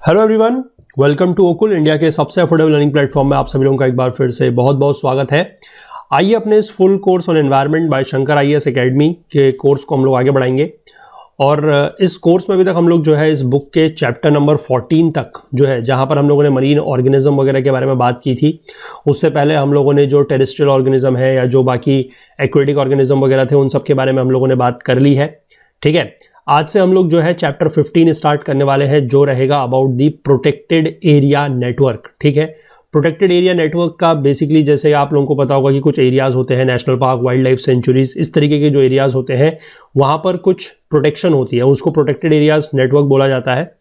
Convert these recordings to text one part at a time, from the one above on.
Hello everyone, welcome to Okul, India के सबसे affordable learning platform में आप सभी लोगों का एक बार फिर से बहुत बहुत स्वागत है। आइए अपने इस full course on environment by Shankar IAS academy के कोर्स को हम लोग आगे बढ़ाएंगे। और इस कोर्स में अभी तक हम लोग जो है इस बुक के चैप्टर नंबर 14 तक जो है, जहां पर हम लोगों ने मरीन ऑर्गेनिज्म वगैरह के बारे में बात की थी, उससे पहले हम लोगों ने जो टेरेस्ट्रियल ऑर्गेनिज्म है या जो बाकी एक्वेटिक ऑर्गेनिज्म वगैरह थे उन सब के बारे में हम लोगों ने बात कर ली है। ठीक है, आज से हम लोग जो है चैप्टर 15 स्टार्ट करने वाले हैं, जो रहेगा about the protected area network. ठीक है, प्रोटेक्टेड एरिया नेटवर्क का बेसिकली जैसे आप लोगों को पता होगा कि कुछ एरियाज होते हैं, national park, wild life sanctuaries, इस तरीके के जो एरियाज होते हैं वहां पर कुछ प्रोटेक्शन होती है, उसको प्रोटेक्टेड एरियाज नेटवर्क बोला जाता है।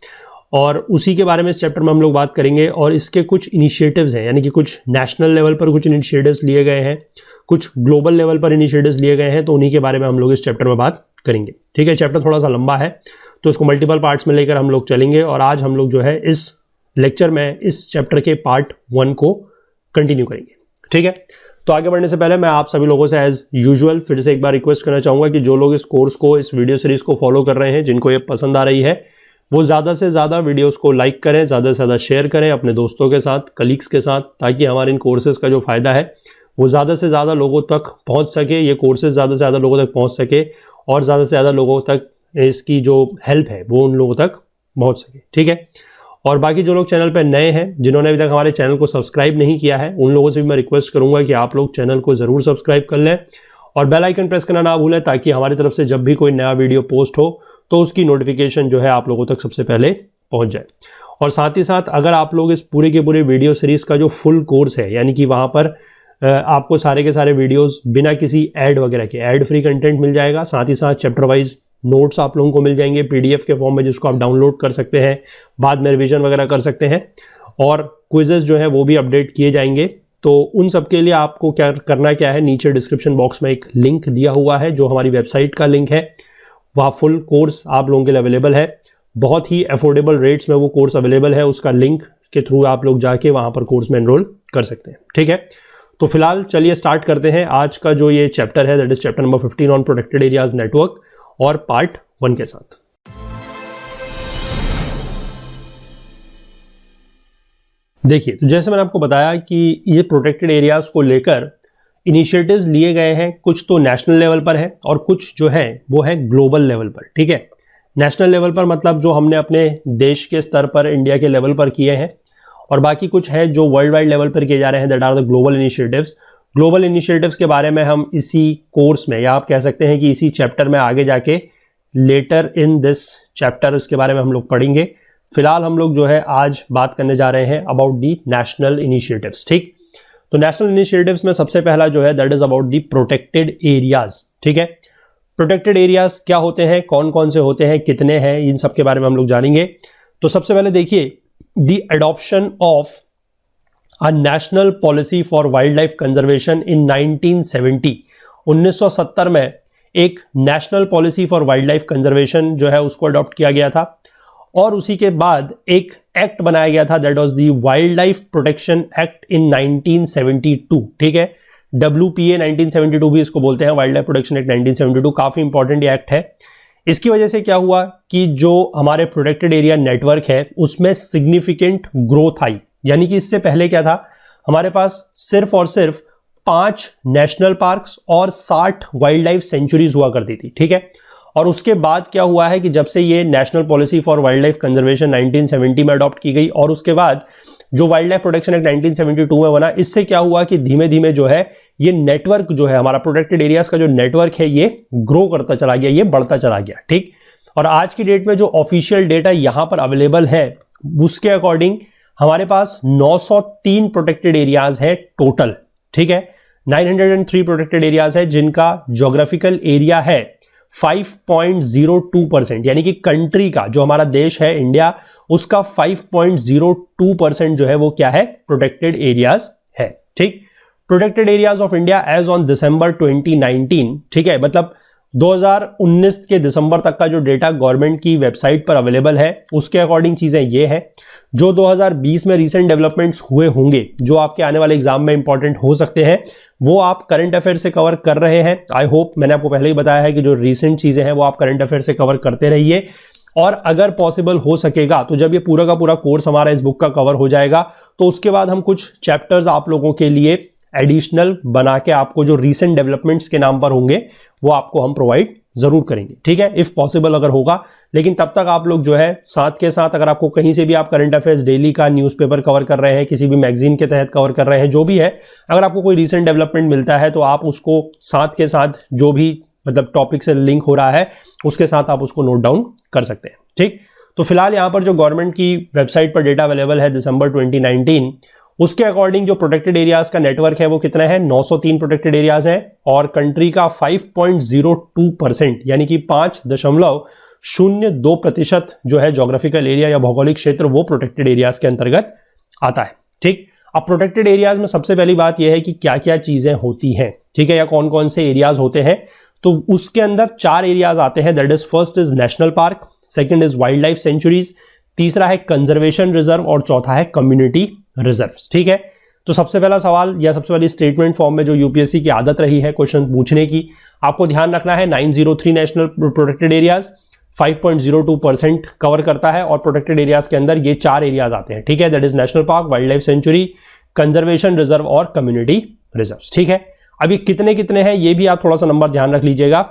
और उसी के बारे में इस चैप्टर में हम लोग बात करेंगे। और इसके कुछ इनिशिएटिव्स हैं, यानी कि कुछ नेशनल लेवल पर कुछ इनिशिएटिव्स लिए गए हैं, कुछ ग्लोबल लेवल पर इनिशिएटिव्स लिए गए हैं, तो उन्हीं के बारे में हम लोग इस चैप्टर में बात करेंगे। ठीक है, चैप्टर थोड़ा सा लंबा है तो इसको मल्टीपल पार्ट्स में लेकर हम लोग चलेंगे। और आज हम लोग जो है इस लेक्चर में इस चैप्टर के पार्ट 1 को कंटिन्यू करेंगे। ठीक है, तो आगे बढ़ने से पहले मैं आप सभी लोगों से एज यूजुअल फिर से एक बार रिक्वेस्ट करना चाहूंगा कि जो लोग इस कोर्स को, इस वीडियो सीरीज को फॉलो कर रहे हैं, जिनको ये पसंद आ रही है, वो ज़्यादा से ज़्यादा वीडियोस को लाइक करें, ज़्यादा से ज़्यादा शेयर करें अपने दोस्तों के साथ, कलीग्स के साथ, ताकि हमारे इन कोर्सेज का जो फ़ायदा है वो ज़्यादा से ज़्यादा लोगों तक पहुंच सके, ये कोर्सेज ज़्यादा से ज़्यादा लोगों तक पहुंच सके और ज़्यादा से ज़्यादा लोगों तक इसकी जो हेल्प है वो उन लोगों तक पहुंच सके। ठीक है, और बाकी जो लोग चैनल पर नए हैं, जिन्होंने अभी तक हमारे चैनल को सब्सक्राइब नहीं किया है, उन लोगों से भी मैं रिक्वेस्ट करूंगा कि आप लोग चैनल को ज़रूर सब्सक्राइब कर लें और बेल आइकन प्रेस करना ना भूलें, ताकि हमारी तरफ से जब भी कोई नया वीडियो पोस्ट हो तो उसकी नोटिफिकेशन जो है आप लोगों तक सबसे पहले पहुंच जाए। और साथ ही साथ अगर आप लोग इस पूरे के पूरे वीडियो सीरीज का जो फुल कोर्स है, यानी कि वहां पर आपको सारे के सारे वीडियोस बिना किसी ऐड वगैरह के ऐड फ्री कंटेंट मिल जाएगा, साथ ही साथ चैप्टर वाइज नोट्स आप लोगों को मिल जाएंगे पीडीएफ के फॉर्म में, जिसको आप डाउनलोड कर सकते हैं, बाद में रिवीजन वगैरह कर सकते हैं, और क्विजेस जो है वो भी अपडेट किए जाएंगे। तो उन सब के लिए आपको क्या करना क्या है, नीचे डिस्क्रिप्शन बॉक्स में एक लिंक दिया हुआ है जो हमारी वेबसाइट का लिंक है, वहाँ फुल कोर्स आप लोगों के लिए अवेलेबल है, बहुत ही अफोर्डेबल रेट्स में वो कोर्स अवेलेबल है, उसका लिंक के थ्रू आप लोग जाके वहाँ पर कोर्स में एनरोल कर सकते हैं। ठीक है, तो फिलहाल चलिए स्टार्ट करते हैं आज का जो ये चैप्टर है, that is chapter number 15 on protected areas network, और पार्ट 1 के साथ। देखिए, तो जैसे मैंने आपको बताया कि ये प्रोटेक्टेड एरियाज को लेकर इनिशिएटिव्स लिए गए हैं, कुछ तो नेशनल लेवल पर है और कुछ जो है वो है ग्लोबल लेवल पर। ठीक है, नेशनल लेवल पर मतलब जो हमने अपने देश के स्तर पर, इंडिया के लेवल पर किए हैं, और बाकी कुछ है जो वर्ल्ड वाइड लेवल पर किए जा रहे हैं, that are the global initiatives. Global initiatives के बारे में हम इसी कोर्स में, या आप कह सकते हैं कि इसी चैप्टर में आगे जाके लेटर इन दिस चैप्टर इसके बारे में हम लोग पढ़ेंगे। फिलहाल हम लोग जो है आज बात करने जा रहे हैं अबाउट दी नेशनल इनिशिएटिव्स। ठीक, तो नेशनल इनिशिएटिव्स में सबसे पहला जो है that is about the protected areas. ठीक है, प्रोटेक्टेड एरियाज क्या होते हैं, कौन कौन से होते हैं, कितने हैं, इन सब के बारे में हम लोग जानेंगे। तो सबसे पहले देखिए, the adoption of a national policy for wild life conservation in 1970, 1970 में एक national policy for wild life conservation जो है उसको अडॉप्ट किया गया था, और उसी के बाद एक एक्ट बनाया गया था, that was the wild life protection act in 1972। ठीक है, WPA 1972 भी इसको बोलते हैं, वाइल्ड लाइफ प्रोटेक्शन एक्ट 1972, काफी इंपॉर्टेंट ये एक्ट है। इसकी वजह से क्या हुआ कि जो हमारे प्रोटेक्टेड एरिया नेटवर्क है उसमें सिग्निफिकेंट ग्रोथ आई, यानी कि इससे पहले क्या था, हमारे पास सिर्फ और सिर्फ 5 नेशनल पार्क्स और 60 वाइल्ड लाइफ सेंचुरीज हुआ करती थी। ठीक है, और उसके बाद क्या हुआ है कि जब से ये national policy for wild life conservation 1970 में अडॉप्ट की गई, और उसके बाद जो वाइल्ड लाइफ प्रोटेक्शन एक्ट 1972 में बना, इससे क्या हुआ कि धीमे धीमे जो है ये नेटवर्क जो है, हमारा प्रोटेक्टेड एरियाज का जो नेटवर्क है, ये ग्रो करता चला गया, ये बढ़ता चला गया। ठीक, और आज की डेट में जो ऑफिशियल डेटा यहां पर अवेलेबल है उसके अकॉर्डिंग हमारे पास 903 प्रोटेक्टेड एरियाज है टोटल। ठीक है, 903 प्रोटेक्टेड एरियाज है जिनका ज्योग्राफिकल एरिया है 5.02%, यानी कि कंट्री का, जो हमारा देश है इंडिया, उसका 5.02% जो है वो क्या है, प्रोटेक्टेड एरियाज है। ठीक, protected areas of India as on December 2019। ठीक है, मतलब 2019 के दिसंबर तक का जो डेटा गवर्नमेंट की वेबसाइट पर अवेलेबल है उसके अकॉर्डिंग चीजें ये हैं। जो 2020 में रीसेंट डेवलपमेंट्स हुए होंगे, जो आपके आने वाले एग्जाम में इंपॉर्टेंट हो सकते हैं, वो आप करंट अफेयर से कवर कर रहे हैं। आई होप, मैंने आपको पहले ही बताया है कि जो रीसेंट चीजें हैं वो आप करंट अफेयर से कवर करते रहिए। और अगर पॉसिबल हो सकेगा तो जब ये पूरा का पूरा कोर्स हमारा इस बुक का कवर हो जाएगा तो उसके बाद हम कुछ चैप्टर्स आप लोगों के लिए एडिशनल बना के आपको जो रीसेंट डेवलपमेंट्स के नाम पर होंगे वो आपको हम प्रोवाइड जरूर करेंगे, ठीक है, इफ पॉसिबल अगर होगा। लेकिन तब तक आप लोग जो है साथ के साथ अगर आपको कहीं से भी आप करंट अफेयर्स डेली का न्यूज़पेपर कवर कर रहे हैं, किसी भी मैगजीन के तहत कवर कर रहे हैं, जो भी है, अगर आपको कोई रीसेंट डेवलपमेंट मिलता है तो आप उसको साथ के साथ जो भी मतलब टॉपिक से लिंक हो रहा है उसके साथ आप उसको नोट डाउन कर सकते हैं, ठीक। तो फिलहाल यहाँ पर जो गवर्नमेंट की वेबसाइट पर डेटा अवेलेबल है दिसंबर 2019, उसके अकॉर्डिंग जो प्रोटेक्टेड एरियाज का नेटवर्क है वो कितना है, 903 प्रोटेक्टेड एरियाज है और कंट्री का 5.02% यानी कि 5.02% जो है ज्योग्राफिकल एरिया या भौगोलिक क्षेत्र वो प्रोटेक्टेड एरियाज के अंतर्गत आता है, ठीक। अब प्रोटेक्टेड एरियाज में सबसे पहली बात यह है कि क्या क्या चीजें होती हैं, ठीक है, या कौन कौन से एरियाज होते हैं। तो उसके अंदर 4 एरियाज आते हैं, that is first is national park, second is wild life sanctuaries, तीसरा है कंजर्वेशन रिजर्व और चौथा है कम्युनिटी रिजर्व्स, ठीक है। तो सबसे पहला सवाल या सबसे पहली स्टेटमेंट फॉर्म में जो यूपीएससी की आदत रही है क्वेश्चन पूछने की, आपको ध्यान रखना है 903 नेशनल प्रोटेक्टेड एरियाज 5.02% कवर करता है और प्रोटेक्टेड एरियाज के अंदर ये 4 एरियाज आते हैं, ठीक है, that is national park, wild life sanctuary, conservation reserve और कम्युनिटी रिजर्व्स, ठीक है। अभी कितने कितने हैं ये भी आप थोड़ा सा नंबर ध्यान रख लीजिएगा,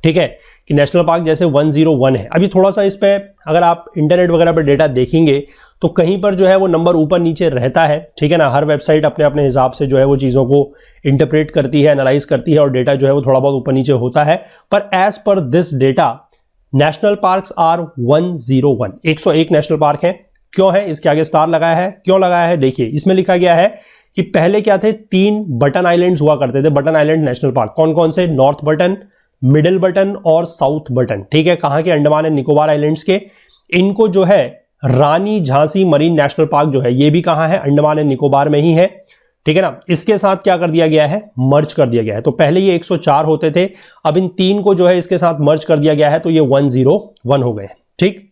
ठीक है, कि नेशनल पार्क जैसे 101 है। अभी थोड़ा सा इस पे अगर आप इंटरनेट वगैरह पे डेटा देखेंगे तो कहीं पर जो है वो नंबर ऊपर नीचे रहता है, ठीक है ना। हर वेबसाइट अपने अपने हिसाब से जो है वो चीज़ों को इंटरप्रेट करती है, एनालाइज करती है और डेटा जो है वो थोड़ा बहुत ऊपर नीचे होता है। पर as per this data national parks are 101, 101 national park है। क्यों है, इसके आगे स्टार लगाया है, क्यों लगाया है, देखिए इसमें लिखा गया है कि पहले क्या थे, 3 बटन आइलैंड्स हुआ करते थे, बटन आइलैंड नेशनल पार्क। कौन कौन से, नॉर्थ बटन, मिडिल बटन और साउथ बटन, ठीक है, कहां के, अंडमान एंड निकोबार आइलैंड्स के। इनको जो है रानी झांसी मरीन नेशनल पार्क जो है ये भी कहां है, अंडमान एंड निकोबार में ही है, ठीक है ना। इसके साथ क्या कर दिया गया है, मर्ज कर दिया गया है। तो पहले ये 104 होते थे, अब इन 3 को जो है इसके साथ मर्ज कर दिया गया है तो ये 101 हो गए, ठीक।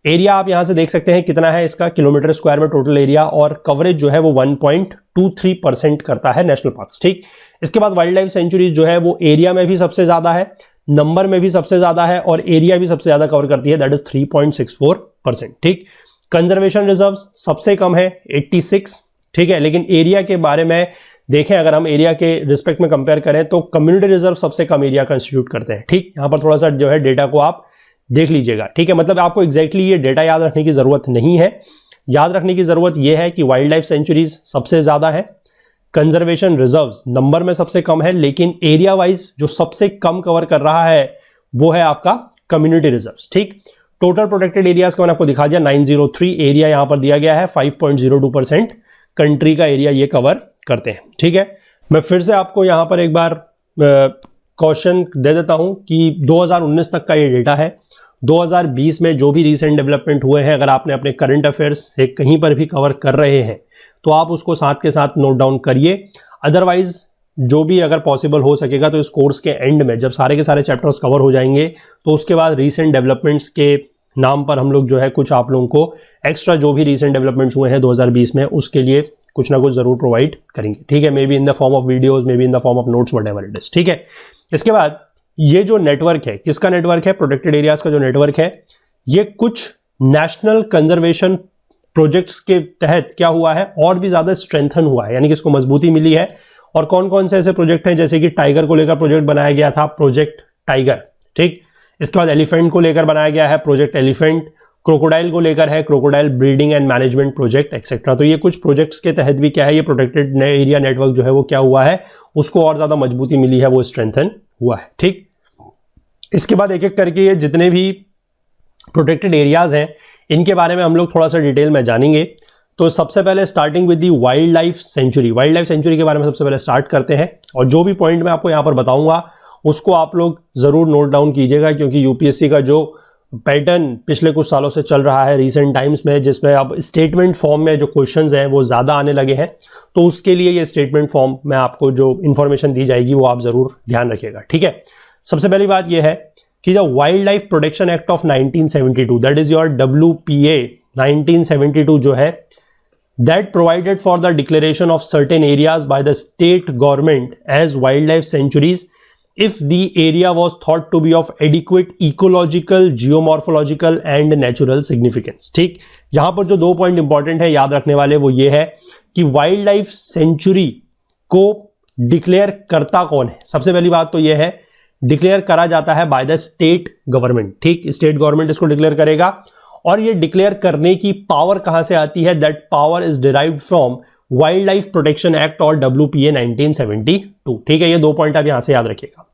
एरिया आप यहां से देख सकते हैं कितना है इसका, किलोमीटर स्क्वायर में टोटल एरिया, और कवरेज जो है वो 1.23% करता है नेशनल पार्क्स, ठीक। इसके बाद वाइल्ड लाइफ सेंचुरीज जो है वो एरिया में भी सबसे ज्यादा है, नंबर में भी सबसे ज्यादा है और एरिया भी सबसे ज्यादा कवर करती है, दैट इज 3.64%, ठीक। कंजर्वेशन रिजर्व सबसे कम है 86, ठीक है, लेकिन एरिया के बारे में देखें, अगर हम एरिया के रिस्पेक्ट में कंपेयर करें तो कम्युनिटी रिजर्व सबसे कम एरिया कंस्टिट्यूट करते हैं, ठीक। यहां पर थोड़ा सा जो है डेटा को आप देख लीजिएगा, ठीक है। मतलब आपको एग्जैक्टली ये डेटा याद रखने की जरूरत नहीं है, याद रखने की जरूरत यह है कि वाइल्ड लाइफ सेंचुरीज सबसे ज्यादा है, कंजर्वेशन रिजर्व्स नंबर में सबसे कम है, लेकिन एरिया वाइज जो सबसे कम कवर कर रहा है वो है आपका कम्युनिटी रिजर्व्स, ठीक। टोटल प्रोटेक्टेड एरियाज का मैंने आपको दिखा दिया, 903 एरिया यहां पर दिया गया है, 5.02% कंट्री का एरिया ये कवर करते हैं, ठीक है। मैं फिर से आपको यहां पर एक बार क्वेश्चन दे देता हूं कि 2019 तक का ये डेटा है। 2020 में जो भी रीसेंट डेवलपमेंट हुए हैं, अगर आपने अपने करंट अफेयर्स से कहीं पर भी कवर कर रहे हैं तो आप उसको साथ के साथ नोट डाउन करिए। अदरवाइज जो भी अगर पॉसिबल हो सकेगा तो इस कोर्स के एंड में जब सारे के सारे चैप्टर्स कवर हो जाएंगे तो उसके बाद रीसेंट डेवलपमेंट्स के नाम पर हम लोग जो है कुछ आप लोगों को एक्स्ट्रा जो भी रीसेंट डेवलपमेंट्स हुए हैं 2020 में उसके लिए कुछ ना कुछ जरूर प्रोवाइड करेंगे, ठीक है, may be in the form of videos, may be in the form of notes, whatever it is, ठीक है। इसके बाद ये जो नेटवर्क है, किसका नेटवर्क है, प्रोटेक्टेड एरियाज का जो नेटवर्क है, ये कुछ नेशनल कंजर्वेशन प्रोजेक्ट्स के तहत क्या हुआ है और भी ज्यादा स्ट्रेंथन हुआ है, यानी कि इसको मजबूती मिली है। और कौन कौन से ऐसे प्रोजेक्ट हैं, जैसे कि टाइगर को लेकर प्रोजेक्ट बनाया गया था, प्रोजेक्ट टाइगर, ठीक। इसके बाद एलिफेंट को लेकर बनाया गया है, प्रोजेक्ट एलिफेंट, क्रोकोडाइल को लेकर है, crocodile breeding and management project etcetera. तो ये कुछ प्रोजेक्ट्स के तहत भी क्या है, ये प्रोटेक्टेड एरिया नेटवर्क जो है वो क्या हुआ है, उसको और ज्यादा मजबूती मिली है, वो स्ट्रेंथन हुआ है, ठीक। इसके बाद एक एक करके ये जितने भी प्रोटेक्टेड एरियाज हैं इनके बारे में हम लोग थोड़ा सा डिटेल में जानेंगे। तो सबसे पहले starting with the wild life sanctuary, wild life sanctuary के बारे में सबसे पहले स्टार्ट करते हैं और जो भी पॉइंट मैं आपको यहां पर बताऊंगा उसको आप लोग जरूर नोट डाउन कीजिएगा, क्योंकि यूपीएससी का जो पैटर्न पिछले कुछ सालों से चल रहा है रीसेंट टाइम्स में, जिसमें अब स्टेटमेंट फॉर्म में जो क्वेश्चंस हैं वो ज़्यादा आने लगे हैं, तो उसके लिए ये स्टेटमेंट फॉर्म में आपको जो इन्फॉर्मेशन दी जाएगी वो आप ज़रूर ध्यान रखिएगा, ठीक है। सबसे पहली बात यह है कि the wild life protection act of 1972, that is your WPA 1972 जो है, that provided for the declaration of certain areas by the state government as wild life sanctuaries if the area was thought to be of adequate ecological, geomorphological and natural significance। ठीक, यहां पर जो 2 point important है याद रखने वाले वो ये है कि वाइल्ड लाइफ सेंचुरी को डिक्लेयर करता कौन है। सबसे पहली बात तो यह है, डिक्लेयर करा जाता है बाय द स्टेट गवर्नमेंट। ठीक, स्टेट गवर्नमेंट इसको डिक्लेयर करेगा और ये डिक्लेयर करने की पावर कहां से आती है? That power is derived from wild life protection act और WPA 1972। ठीक है, ये 2 पॉइंट आप यहां से याद रखिएगा।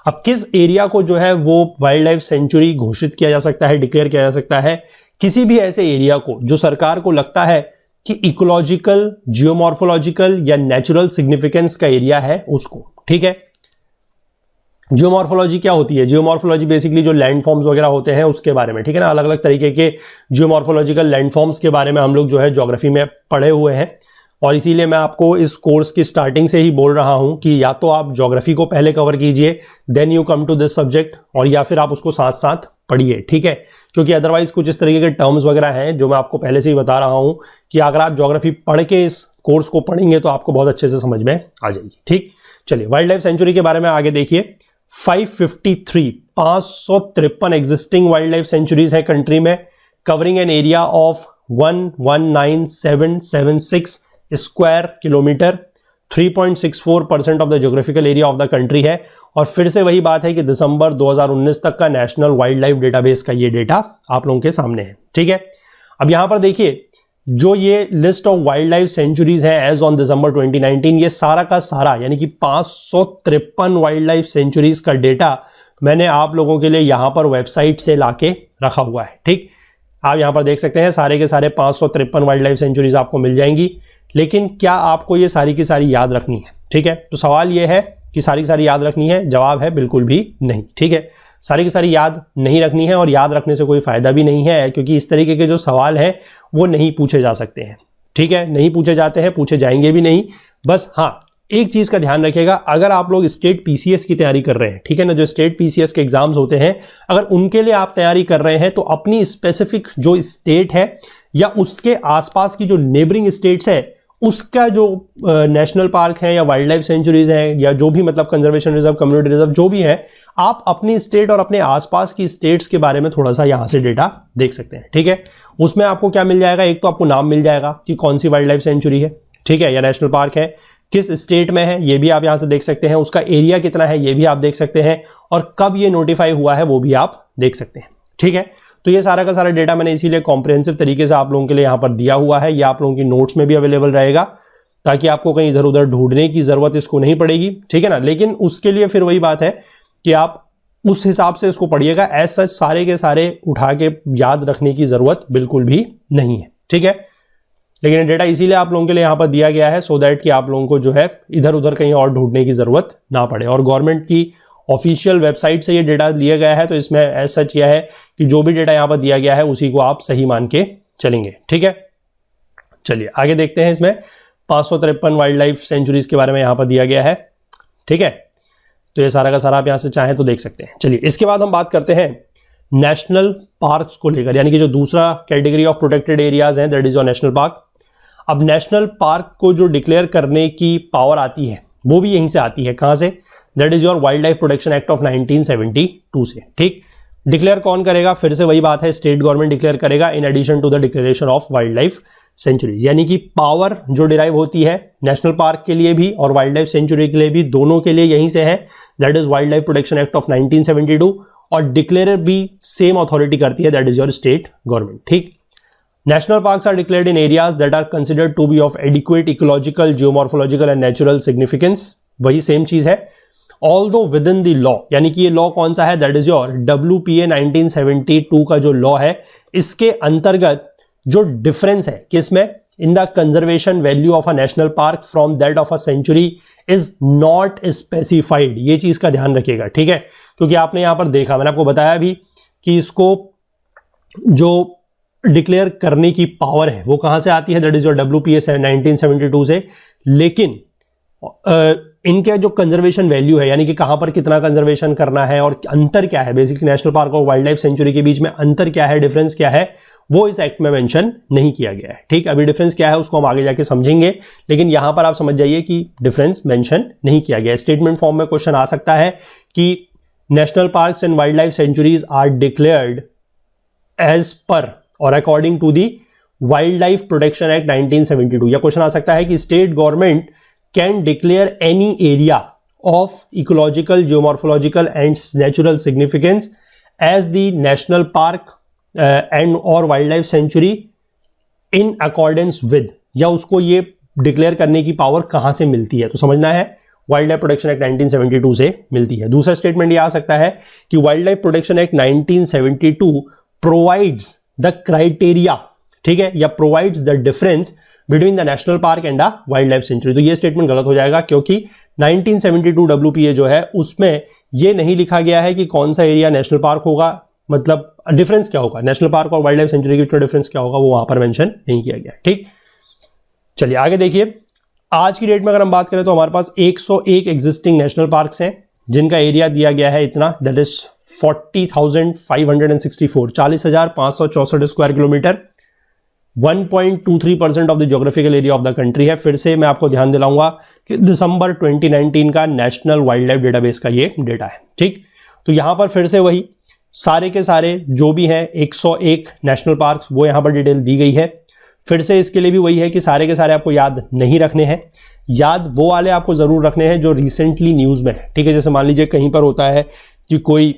अब किस एरिया को जो है वो वाइल्ड लाइफ सेंचुरी घोषित किया जा सकता है, डिक्लेयर किया जा सकता है? किसी भी ऐसे एरिया को जो सरकार को लगता है कि इकोलॉजिकल, जियोमॉर्फोलॉजिकल या नेचुरल सिग्निफिकेंस का एरिया है उसको। ठीक है, जियोमॉर्फोलॉजी क्या होती है? जियोमॉर्फोलॉजी बेसिकली जो लैंडफॉर्म्स वगैरह होते हैं उसके बारे में, ठीक है ना, अलग अलग तरीके के जियोमॉर्फोलॉजिकल लैंडफॉर्म्स के बारे में हम लोग जो है ज्योग्राफी में पढ़े हुए हैं और इसीलिए मैं आपको इस कोर्स की स्टार्टिंग से ही बोल रहा हूं कि या तो आप ज्योग्राफी को पहले कवर कीजिए then you come to this subject, और या फिर आप उसको साथ साथ पढ़िए। ठीक है, क्योंकि अदरवाइज कुछ इस तरीके के टर्म्स वगैरह हैं जो मैं आपको पहले से ही बता रहा हूं कि अगर आप ज्योग्राफी पढ़ के इस कोर्स को पढ़ेंगे तो आपको बहुत अच्छे से समझ में आ जाएगी। ठीक, चलिए वाइल्ड लाइफ सेंचुरी के बारे में आगे देखिए। 553 एग्जिस्टिंग वाइल्ड लाइफ सेंचुरीज है कंट्री में, covering an area of 119,776 square kilometre, 3.64% of the geographical area of the country है। और फिर से वही बात है कि दिसंबर 2019 तक का नेशनल वाइल्ड लाइफ डेटाबेस का ये डेटा आप लोगों के सामने है। ठीक है, अब यहां पर देखिए जो ये list of wild life sanctuaries है एज ऑन दिसंबर 2019, ये सारा का सारा यानी कि 553 वाइल्ड लाइफ सेंचुरीज का डेटा मैंने आप लोगों के लिए यहां पर वेबसाइट से लाके रखा हुआ है। ठीक, आप यहां पर देख सकते हैं सारे के सारे 553 वाइल्ड लाइफ सेंचुरीज आपको मिल जाएंगी, लेकिन क्या आपको ये सारी की सारी याद रखनी है? ठीक है, तो सवाल ये है कि सारी की सारी याद रखनी है, जवाब है बिल्कुल भी नहीं। ठीक है, सारी की सारी याद नहीं रखनी है और याद रखने से कोई फायदा भी नहीं है, क्योंकि इस तरीके के जो सवाल हैं वो नहीं पूछे जा सकते हैं। ठीक है, नहीं पूछे जाते हैं, पूछे जाएंगे भी नहीं। बस हाँ, एक चीज का ध्यान रखिएगा, अगर आप लोग स्टेट PCS की तैयारी कर रहे हैं, ठीक है ना, जो स्टेट PCS के एग्जाम्स होते हैं, अगर उनके लिए आप तैयारी कर रहे हैं तो अपनी स्पेसिफिक जो स्टेट है या उसके आसपास की जो नेबरिंग स्टेट्स है उसका जो नेशनल पार्क है या वाइल्ड लाइफ सेंचुरीज हैं या जो भी मतलब कंजर्वेशन रिजर्व, कम्युनिटी रिजर्व जो भी है, आप अपनी स्टेट और अपने आसपास की स्टेट्स के बारे में थोड़ा सा यहां से डेटा देख सकते हैं। ठीक है, उसमें आपको क्या मिल जाएगा? एक तो आपको नाम मिल जाएगा कि कौन सी वाइल्ड लाइफ सेंचुरी है, ठीक है, या नेशनल पार्क है, किस स्टेट में है ये भी आप यहां से देख सकते हैं, उसका एरिया कितना है ये भी आप देख सकते हैं, और कब ये नोटिफाई हुआ है वो भी आप देख सकते हैं। ठीक है, तो ये सारा का सारा डेटा मैंने इसीलिए कॉम्प्रिहेंसिव तरीके से आप लोगों के लिए यहां पर दिया हुआ है, ये आप लोगों की नोट्स में भी अवेलेबल रहेगा ताकि आपको कहीं इधर उधर ढूंढने की जरूरत इसको नहीं पड़ेगी। ठीक है ना, लेकिन उसके लिए फिर वही बात है कि आप उस हिसाब से इसको पढ़िएगा, एज सच सारे के सारे उठा के याद रखने की जरूरत बिल्कुल भी नहीं है। ठीक है, लेकिन डेटा इसीलिए आप लोगों के लिए यहां पर दिया गया है सो दैट कि आप लोगों को जो है इधर उधर कहीं और ढूंढने की जरूरत ना पड़े, और गवर्नमेंट की ऑफिशियल वेबसाइट से ये डेटा लिया गया है, तो इसमें एज सच यह है कि जो भी डेटा यहां पर दिया गया है उसी को आप सही मान के चलेंगे। ठीक है, चलिए आगे देखते हैं। इसमें 553 वाइल्ड लाइफ सेंचुरीज के बारे में यहां पर दिया गया है। ठीक है, तो ये सारा का सारा आप यहां से चाहें तो देख सकते हैं। चलिए इसके बाद हम बात करते हैं नेशनल पार्क्स को लेकर, यानी कि जो दूसरा कैटेगरी ऑफ प्रोटेक्टेड एरियाज हैं, that is your national park. अब नेशनल पार्क को जो डिक्लेयर करने की पावर आती है वो भी यहीं से आती है। कहां से? That is your wild life protection act of 1972 से। ठीक, डिक्लेयर कौन करेगा? फिर से वही बात है, स्टेट गवर्नमेंट डिक्लेयर करेगा in addition to the declaration of wild life sanctuaries. यानी कि पावर जो डिराइव होती है नेशनल पार्क के लिए भी और वाइल्ड लाइफ सेंचुरी के लिए भी, दोनों के लिए यहीं से है। That is wild life protection act of 1972, और डिक्लेयर भी सेम अथॉरिटी करती है, that is your state government. ठीक, national parks are declared in areas that are considered to be of adequate ecological, geomorphological and natural significance. वही same चीज है, although within the law, यानी कि ये law कौन सा है? दैट इज योर WPA 1972 का जो लॉ है, इसके अंतर्गत जो डिफरेंस है किसमें? In the conservation value of a national park from that of a sanctuary is not specified. ये चीज का ध्यान रखिएगा। ठीक है, क्योंकि आपने यहां पर देखा, मैंने आपको बताया भी कि इसको जो डिक्लेयर करने की पावर है वो कहां से आती है? दैट इज योर WPA 1972 से, लेकिन इनके जो कंजर्वेशन वैल्यू है, यानी कि कहां पर कितना कंजर्वेशन करना है और अंतर क्या है बेसिकली नेशनल पार्क और वाइल्ड लाइफ सेंचुरी के बीच में अंतर क्या है, डिफरेंस क्या है, वो इस एक्ट में मेंशन नहीं किया गया है। ठीक, अभी डिफरेंस क्या है उसको हम आगे जाके समझेंगे, लेकिन यहां पर आप समझ जाइए कि डिफरेंस मेंशन नहीं किया गया। स्टेटमेंट फॉर्म में क्वेश्चन आ सकता है कि national parks and wild life sanctuaries are declared as per और according to the wild life protection act 1972। या क्वेश्चन आ सकता है कि state government can declare any area of ecological, geomorphological and natural significance as the national park and और wild life sanctuary in accordance with, या उसको ये declare करने की पावर कहां से मिलती है। तो समझना है वाइल्ड लाइफ प्रोटेक्शन एक्ट 1972 से मिलती है। दूसरा स्टेटमेंट ये आ सकता है कि wild life protection act 1972 provides the criteria, ठीक है, या provides the difference between the national park and the wild life sanctuary. तो ये स्टेटमेंट गलत हो जाएगा, क्योंकि 1972 WPA जो है उसमें ये नहीं लिखा गया है कि कौन सा एरिया नेशनल पार्क होगा, मतलब डिफरेंस क्या होगा, नेशनल पार्क और वाइल्ड लाइफ सेंचुरी के डिफरेंस क्या होगा वो वहां पर मेंशन नहीं किया गया। ठीक, चलिए आगे देखिए। आज की डेट में अगर हम बात करें तो हमारे पास 101 एग्जिस्टिंग नेशनल पार्क्स हैं जिनका एरिया दिया गया है इतना, that is 40,564, 40,564 square kilometre, 1.23% of the geographical area of the country है। फिर से मैं आपको ध्यान दिलाऊंगा कि दिसंबर 2019 का नेशनल वाइल्ड लाइफ डेटाबेस का ये डेटा है। ठीक, तो यहां पर फिर से वही सारे के सारे जो भी हैं 101 नेशनल पार्क्स वो यहां पर डिटेल दी गई है। फिर से इसके लिए भी वही है कि सारे के सारे आपको याद नहीं रखने हैं, याद वो वाले आपको जरूर रखने हैं जो रिसेंटली न्यूज में है। ठीक है, जैसे मान लीजिए कहीं पर होता है कि कोई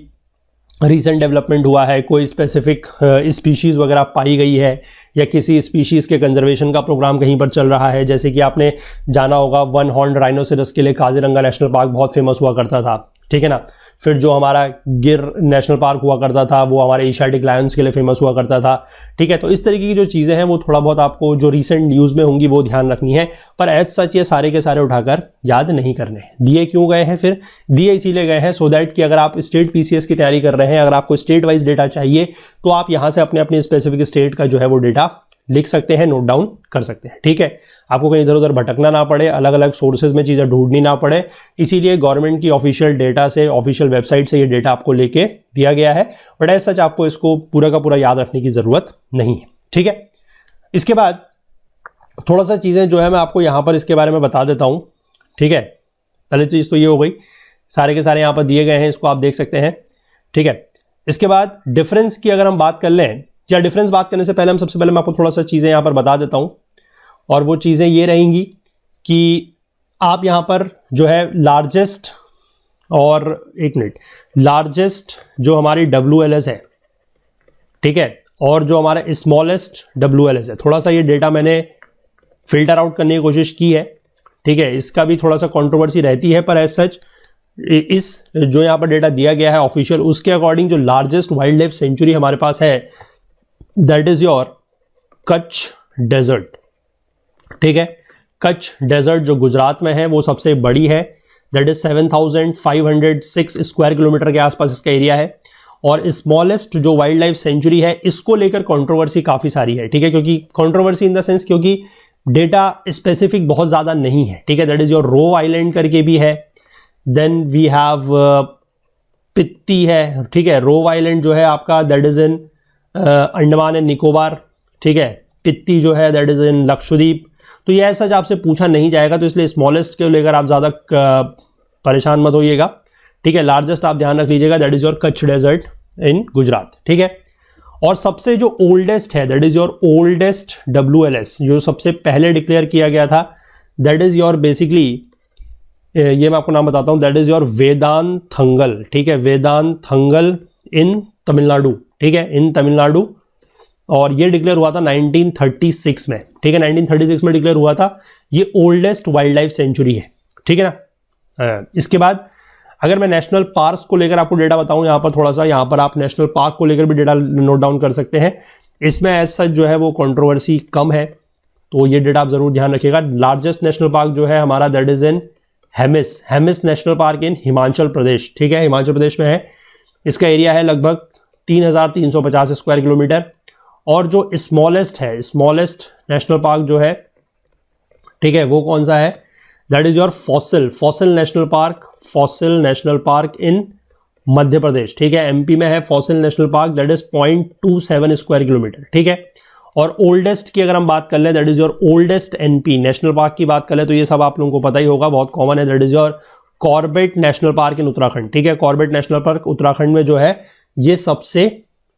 रिसेंट डेवलपमेंट हुआ है, कोई स्पेसिफिक स्पीशीज़ वगैरह पाई गई है, या किसी स्पीशीज़ के कंजर्वेशन का प्रोग्राम कहीं पर चल रहा है। जैसे कि आपने जाना होगा वन हॉर्न राइनोसेरस के लिए काजीरंगा नेशनल पार्क बहुत फेमस हुआ करता था, ठीक है ना। फिर जो हमारा गिर नेशनल पार्क हुआ करता था वो हमारे एशियाटिक लायंस के लिए फेमस हुआ करता था। ठीक है, तो इस तरीके की जो चीज़ें हैं वो थोड़ा बहुत आपको जो रिसेंट न्यूज़ में होंगी वो ध्यान रखनी है, पर एज सच ये सारे के सारे उठाकर याद नहीं करने। दिए क्यों गए हैं, फिर दिए इसीलिए गए हैं सो दैट कि अगर आप स्टेट PCS की तैयारी कर रहे हैं, अगर आपको स्टेट वाइज डेटा चाहिए तो आप यहाँ से अपने अपने स्पेसिफिक स्टेट का जो है वो डेटा लिख सकते हैं, नोट डाउन कर सकते हैं। ठीक है, आपको कहीं इधर उधर भटकना ना पड़े, अलग अलग सोर्सेज में चीज़ें ढूंढनी ना पड़े, इसीलिए गवर्नमेंट की ऑफिशियल डेटा से, ऑफिशियल वेबसाइट से ये डेटा आपको लेके दिया गया है। बट एज सच आपको इसको पूरा का पूरा याद रखने की ज़रूरत नहीं है। ठीक है, इसके बाद थोड़ा सा चीज़ें जो है मैं आपको यहाँ पर इसके बारे में बता देता हूँ। ठीक है, पहले चीज़ तो ये हो गई, सारे के सारे यहाँ पर दिए गए हैं, इसको आप देख सकते हैं। ठीक है, इसके बाद डिफरेंस की अगर हम बात कर लें, या डिफरेंस बात करने से पहले हम सबसे पहले मैं आपको थोड़ा सा चीज़ें यहाँ पर बता देता हूँ, और वो चीज़ें ये रहेंगी कि आप यहाँ पर जो है लार्जेस्ट, और एक मिनट, लार्जेस्ट जो हमारी WLS है, ठीक है, और जो हमारा स्मॉलेस्ट WLS है, थोड़ा सा ये डेटा मैंने फिल्टर आउट करने की कोशिश की है। ठीक है, इसका भी थोड़ा सा कंट्रोवर्सी रहती है, पर एज सच इस जो यहाँ पर डेटा दिया गया है ऑफिशियल, उसके अकॉर्डिंग जो लार्जेस्ट वाइल्ड लाइफ सेंचुरी हमारे पास है that is your Kutch desert. ठीक है, कच्छ डेजर्ट जो गुजरात में है वो सबसे बड़ी है, दैट इज 7,506 स्क्वायर किलोमीटर के आसपास इसका एरिया है। और स्मॉलेस्ट जो वाइल्ड लाइफ सेंचुरी है इसको लेकर कंट्रोवर्सी काफ़ी सारी है। ठीक है, क्योंकि कंट्रोवर्सी इन द सेंस क्योंकि डेटा स्पेसिफिक बहुत ज़्यादा नहीं है। ठीक है, that is your row island करके भी है, देन वी हैव पित्ती है। ठीक है, रो आइलैंड जो है आपका that is in Andaman and Nicobar. ठीक है, पित्ती जो है दैट इज इन लक्षद्वीप। तो ये ऐसा आपसे पूछा नहीं जाएगा, तो इसलिए स्मॉलेस्ट के लेकर आप ज़्यादा परेशान मत होइएगा। ठीक है, लार्जेस्ट आप ध्यान रख लीजिएगा, that is your Kutch desert in Gujarat. ठीक है, और सबसे जो ओल्डेस्ट है that is your oldest WLS, जो सबसे पहले डिक्लेयर किया गया था, दैट इज योर बेसिकली, ये मैं आपको नाम बताता हूँ, दैट इज योर वेदांथंगल। ठीक है, वेदांथंगल इन तमिलनाडु। ठीक है, इन तमिलनाडु, और ये डिक्लेयर हुआ था 1936 में। ठीक है, 1936 में डिक्लेयर हुआ था। ये ओल्डेस्ट वाइल्ड लाइफ सेंचुरी है। ठीक है ना। इसके बाद अगर मैं नेशनल पार्क्स को लेकर आपको डेटा बताऊं, यहाँ पर थोड़ा सा, यहाँ पर आप नेशनल पार्क को लेकर भी डेटा नोट डाउन कर सकते हैं। इसमें एज सच जो है वो कंट्रोवर्सी कम है, तो ये डेटा आप जरूर ध्यान रखिएगा। लार्जेस्ट नेशनल पार्क जो है हमारा that is in Hemis national park in Himachal Pradesh. ठीक है, हिमाचल प्रदेश में है। इसका एरिया है लगभग 3,350 स्क्वायर किलोमीटर। और जो स्मॉलेस्ट है, स्मॉलेस्ट नेशनल पार्क जो है, ठीक है, वो कौन सा है, that is your fossil national park in Madhya Pradesh, ठीक है। एमपी में है fossil national park, that is 0.27 square kilometre, ठीक है। और ओल्डेस्ट की अगर हम बात कर ले, that is your oldest NP national park की बात कर ले तो ये सब आप लोगों को पता ही होगा, बहुत कॉमन है, that is your Corbett national park इन उत्तराखंड, ठीक है। कॉर्बेट नेशनल पार्क उत्तराखंड में जो है ये सबसे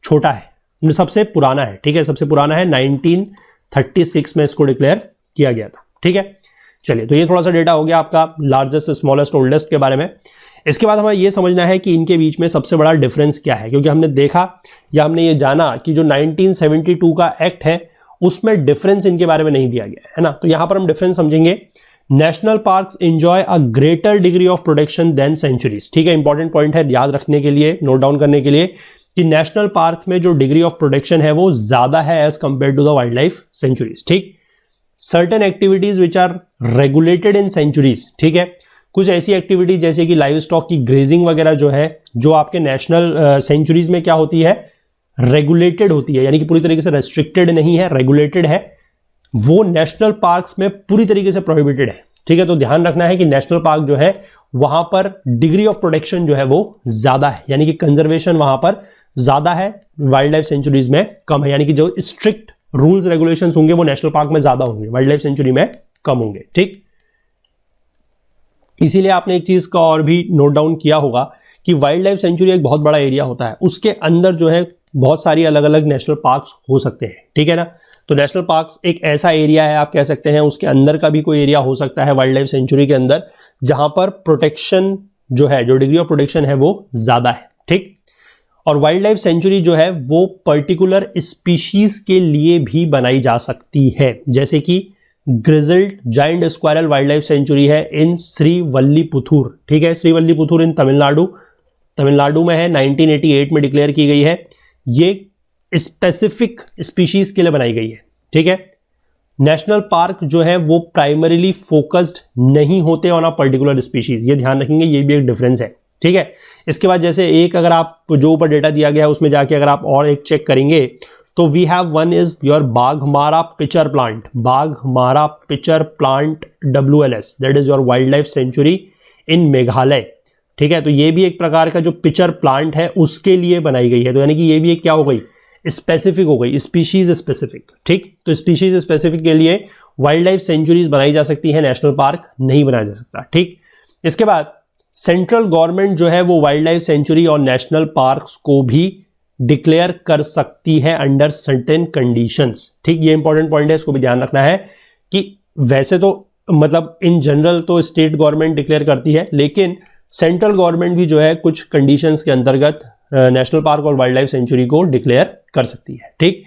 छोटा है, सबसे पुराना है, ठीक है, सबसे पुराना है, 1936 में इसको डिक्लेयर किया गया था, ठीक है। चलिए, तो ये थोड़ा सा डेटा हो गया आपका लार्जेस्ट, स्मॉलेस्ट, ओल्डेस्ट के बारे में। इसके बाद हमें ये समझना है कि इनके बीच में सबसे बड़ा डिफरेंस क्या है, क्योंकि हमने देखा या हमने ये जाना कि जो 1972 का एक्ट है उसमें डिफरेंस इनके बारे में नहीं दिया गया है ना। तो यहां पर हम डिफरेंस समझेंगे। National parks enjoy a greater degree of protection than sanctuaries, ठीक है। इंपॉर्टेंट पॉइंट है याद रखने के लिए, नोट डाउन करने के लिए, कि नेशनल पार्क में जो डिग्री ऑफ प्रोटेक्शन है वो ज्यादा है as compare to the wild life sanctuaries, ठीक। Certain activities which are regulated in sanctuaries, ठीक है। कुछ ऐसी एक्टिविटी जैसे कि लाइव स्टॉक की ग्रेजिंग वगैरह जो है, जो आपके नेशनल सेंचुरीज में क्या होती है, रेगुलेटेड होती है, यानी कि पूरी तरीके से रेस्ट्रिक्टेड नहीं है, रेगुलेटेड है, वो नेशनल पार्क्स में पूरी तरीके से प्रोहिबिटेड है, ठीक है। तो ध्यान रखना है कि नेशनल पार्क जो है वहां पर डिग्री ऑफ प्रोटेक्शन जो है वो ज्यादा है, यानी कि कंजर्वेशन वहां पर ज्यादा है, वाइल्ड लाइफ सेंचुरीज में कम है, यानी कि जो स्ट्रिक्ट रूल्स रेगुलेशंस होंगे वो नेशनल पार्क में ज्यादा होंगे, वाइल्ड लाइफ सेंचुरी में कम होंगे, ठीक। इसीलिए आपने एक चीज का और भी नोट डाउन किया होगा कि वाइल्ड लाइफ सेंचुरी एक बहुत बड़ा एरिया होता है, उसके अंदर जो है बहुत सारी अलग अलग नेशनल पार्क्स हो सकते हैं, ठीक है ना। तो नेशनल पार्क्स एक ऐसा एरिया है, आप कह सकते हैं उसके अंदर का भी कोई एरिया हो सकता है वाइल्ड लाइफ सेंचुरी के अंदर, जहां पर प्रोटेक्शन जो है, जो डिग्री ऑफ प्रोटेक्शन है वो ज्यादा है, ठीक। और वाइल्ड लाइफ सेंचुरी जो है वो पर्टिकुलर स्पीशीज के लिए भी बनाई जा सकती है, जैसे कि grizzled giant squirrel wild life sanctuary है इन श्रीवल्लीपुथुर, ठीक है। श्रीवल्लीपुथुर इन तमिलनाडु में है, 1988 में डिक्लेयर की गई है। ये स्पेसिफिक स्पीशीज के लिए बनाई गई है, ठीक है। नेशनल पार्क जो है वो प्राइमरीली फोकस्ड नहीं होते ऑन अ पर्टिकुलर स्पीशीज, ये ध्यान रखेंगे, ये भी एक डिफरेंस है, ठीक है। इसके बाद जैसे एक अगर आप जो ऊपर डेटा दिया गया है उसमें जाके अगर आप और एक चेक करेंगे तो we have one is your Baghmara pitcher plant, Baghmara pitcher plant WLS, that is your wild life sanctuary in Meghalaya, ठीक है। तो ये भी एक प्रकार का जो पिचर प्लांट है उसके लिए बनाई गई है, तो यानी कि ये भी एक क्या हो गई, स्पेसिफिक हो गई, स्पीशीज स्पेसिफिक, ठीक। तो स्पीशीज स्पेसिफिक के लिए वाइल्ड लाइफ सेंचुरीज बनाई जा सकती है, नेशनल पार्क नहीं बनाया जा सकता, ठीक। इसके बाद सेंट्रल गवर्नमेंट जो है वो वाइल्ड लाइफ सेंचुरी और नेशनल पार्क्स को भी डिक्लेयर कर सकती है अंडर सर्टेन कंडीशंस, ठीक। ये इंपॉर्टेंट पॉइंट है, इसको भी ध्यान रखना है कि वैसे तो मतलब इन जनरल तो स्टेट गवर्नमेंट डिक्लेयर करती है, लेकिन सेंट्रल गवर्नमेंट भी जो है कुछ कंडीशंस के अंतर्गत नेशनल पार्क और वाइल्ड लाइफ सेंचुरी को डिक्लेयर कर सकती है, ठीक।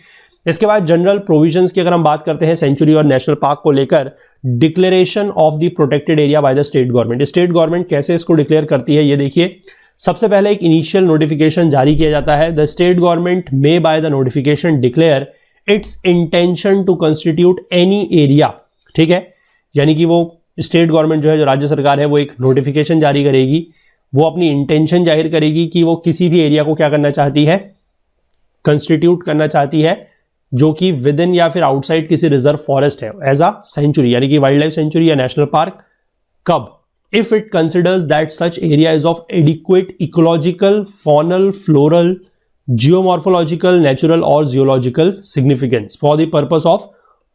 इसके बाद जनरल प्रोविजंस की अगर हम बात करते हैं सेंचुरी और नेशनल पार्क को लेकर, declaration of the protected area bye the state government, state government कैसे इसको डिक्लेयर करती है ये देखिए। सबसे पहले एक इनिशियल नोटिफिकेशन जारी किया जाता है, the state government may by the notification declare its intention to constitute any area, ठीक है। यानी कि वो स्टेट गवर्नमेंट जो है, जो राज्य सरकार है, वो एक नोटिफिकेशन जारी करेगी, वो अपनी इंटेंशन जाहिर करेगी कि वो किसी भी एरिया को क्या करना चाहती है, कंस्टिट्यूट करना चाहती है, जो कि विद इन या फिर आउटसाइड किसी रिजर्व फॉरेस्ट है एज अ सेंचुरी, यानी कि वाइल्ड लाइफ सेंचुरी या नेशनल पार्क। कब? If it considers that such area is of adequate ecological, faunal, floral, geomorphological, natural और geological significance for the purpose of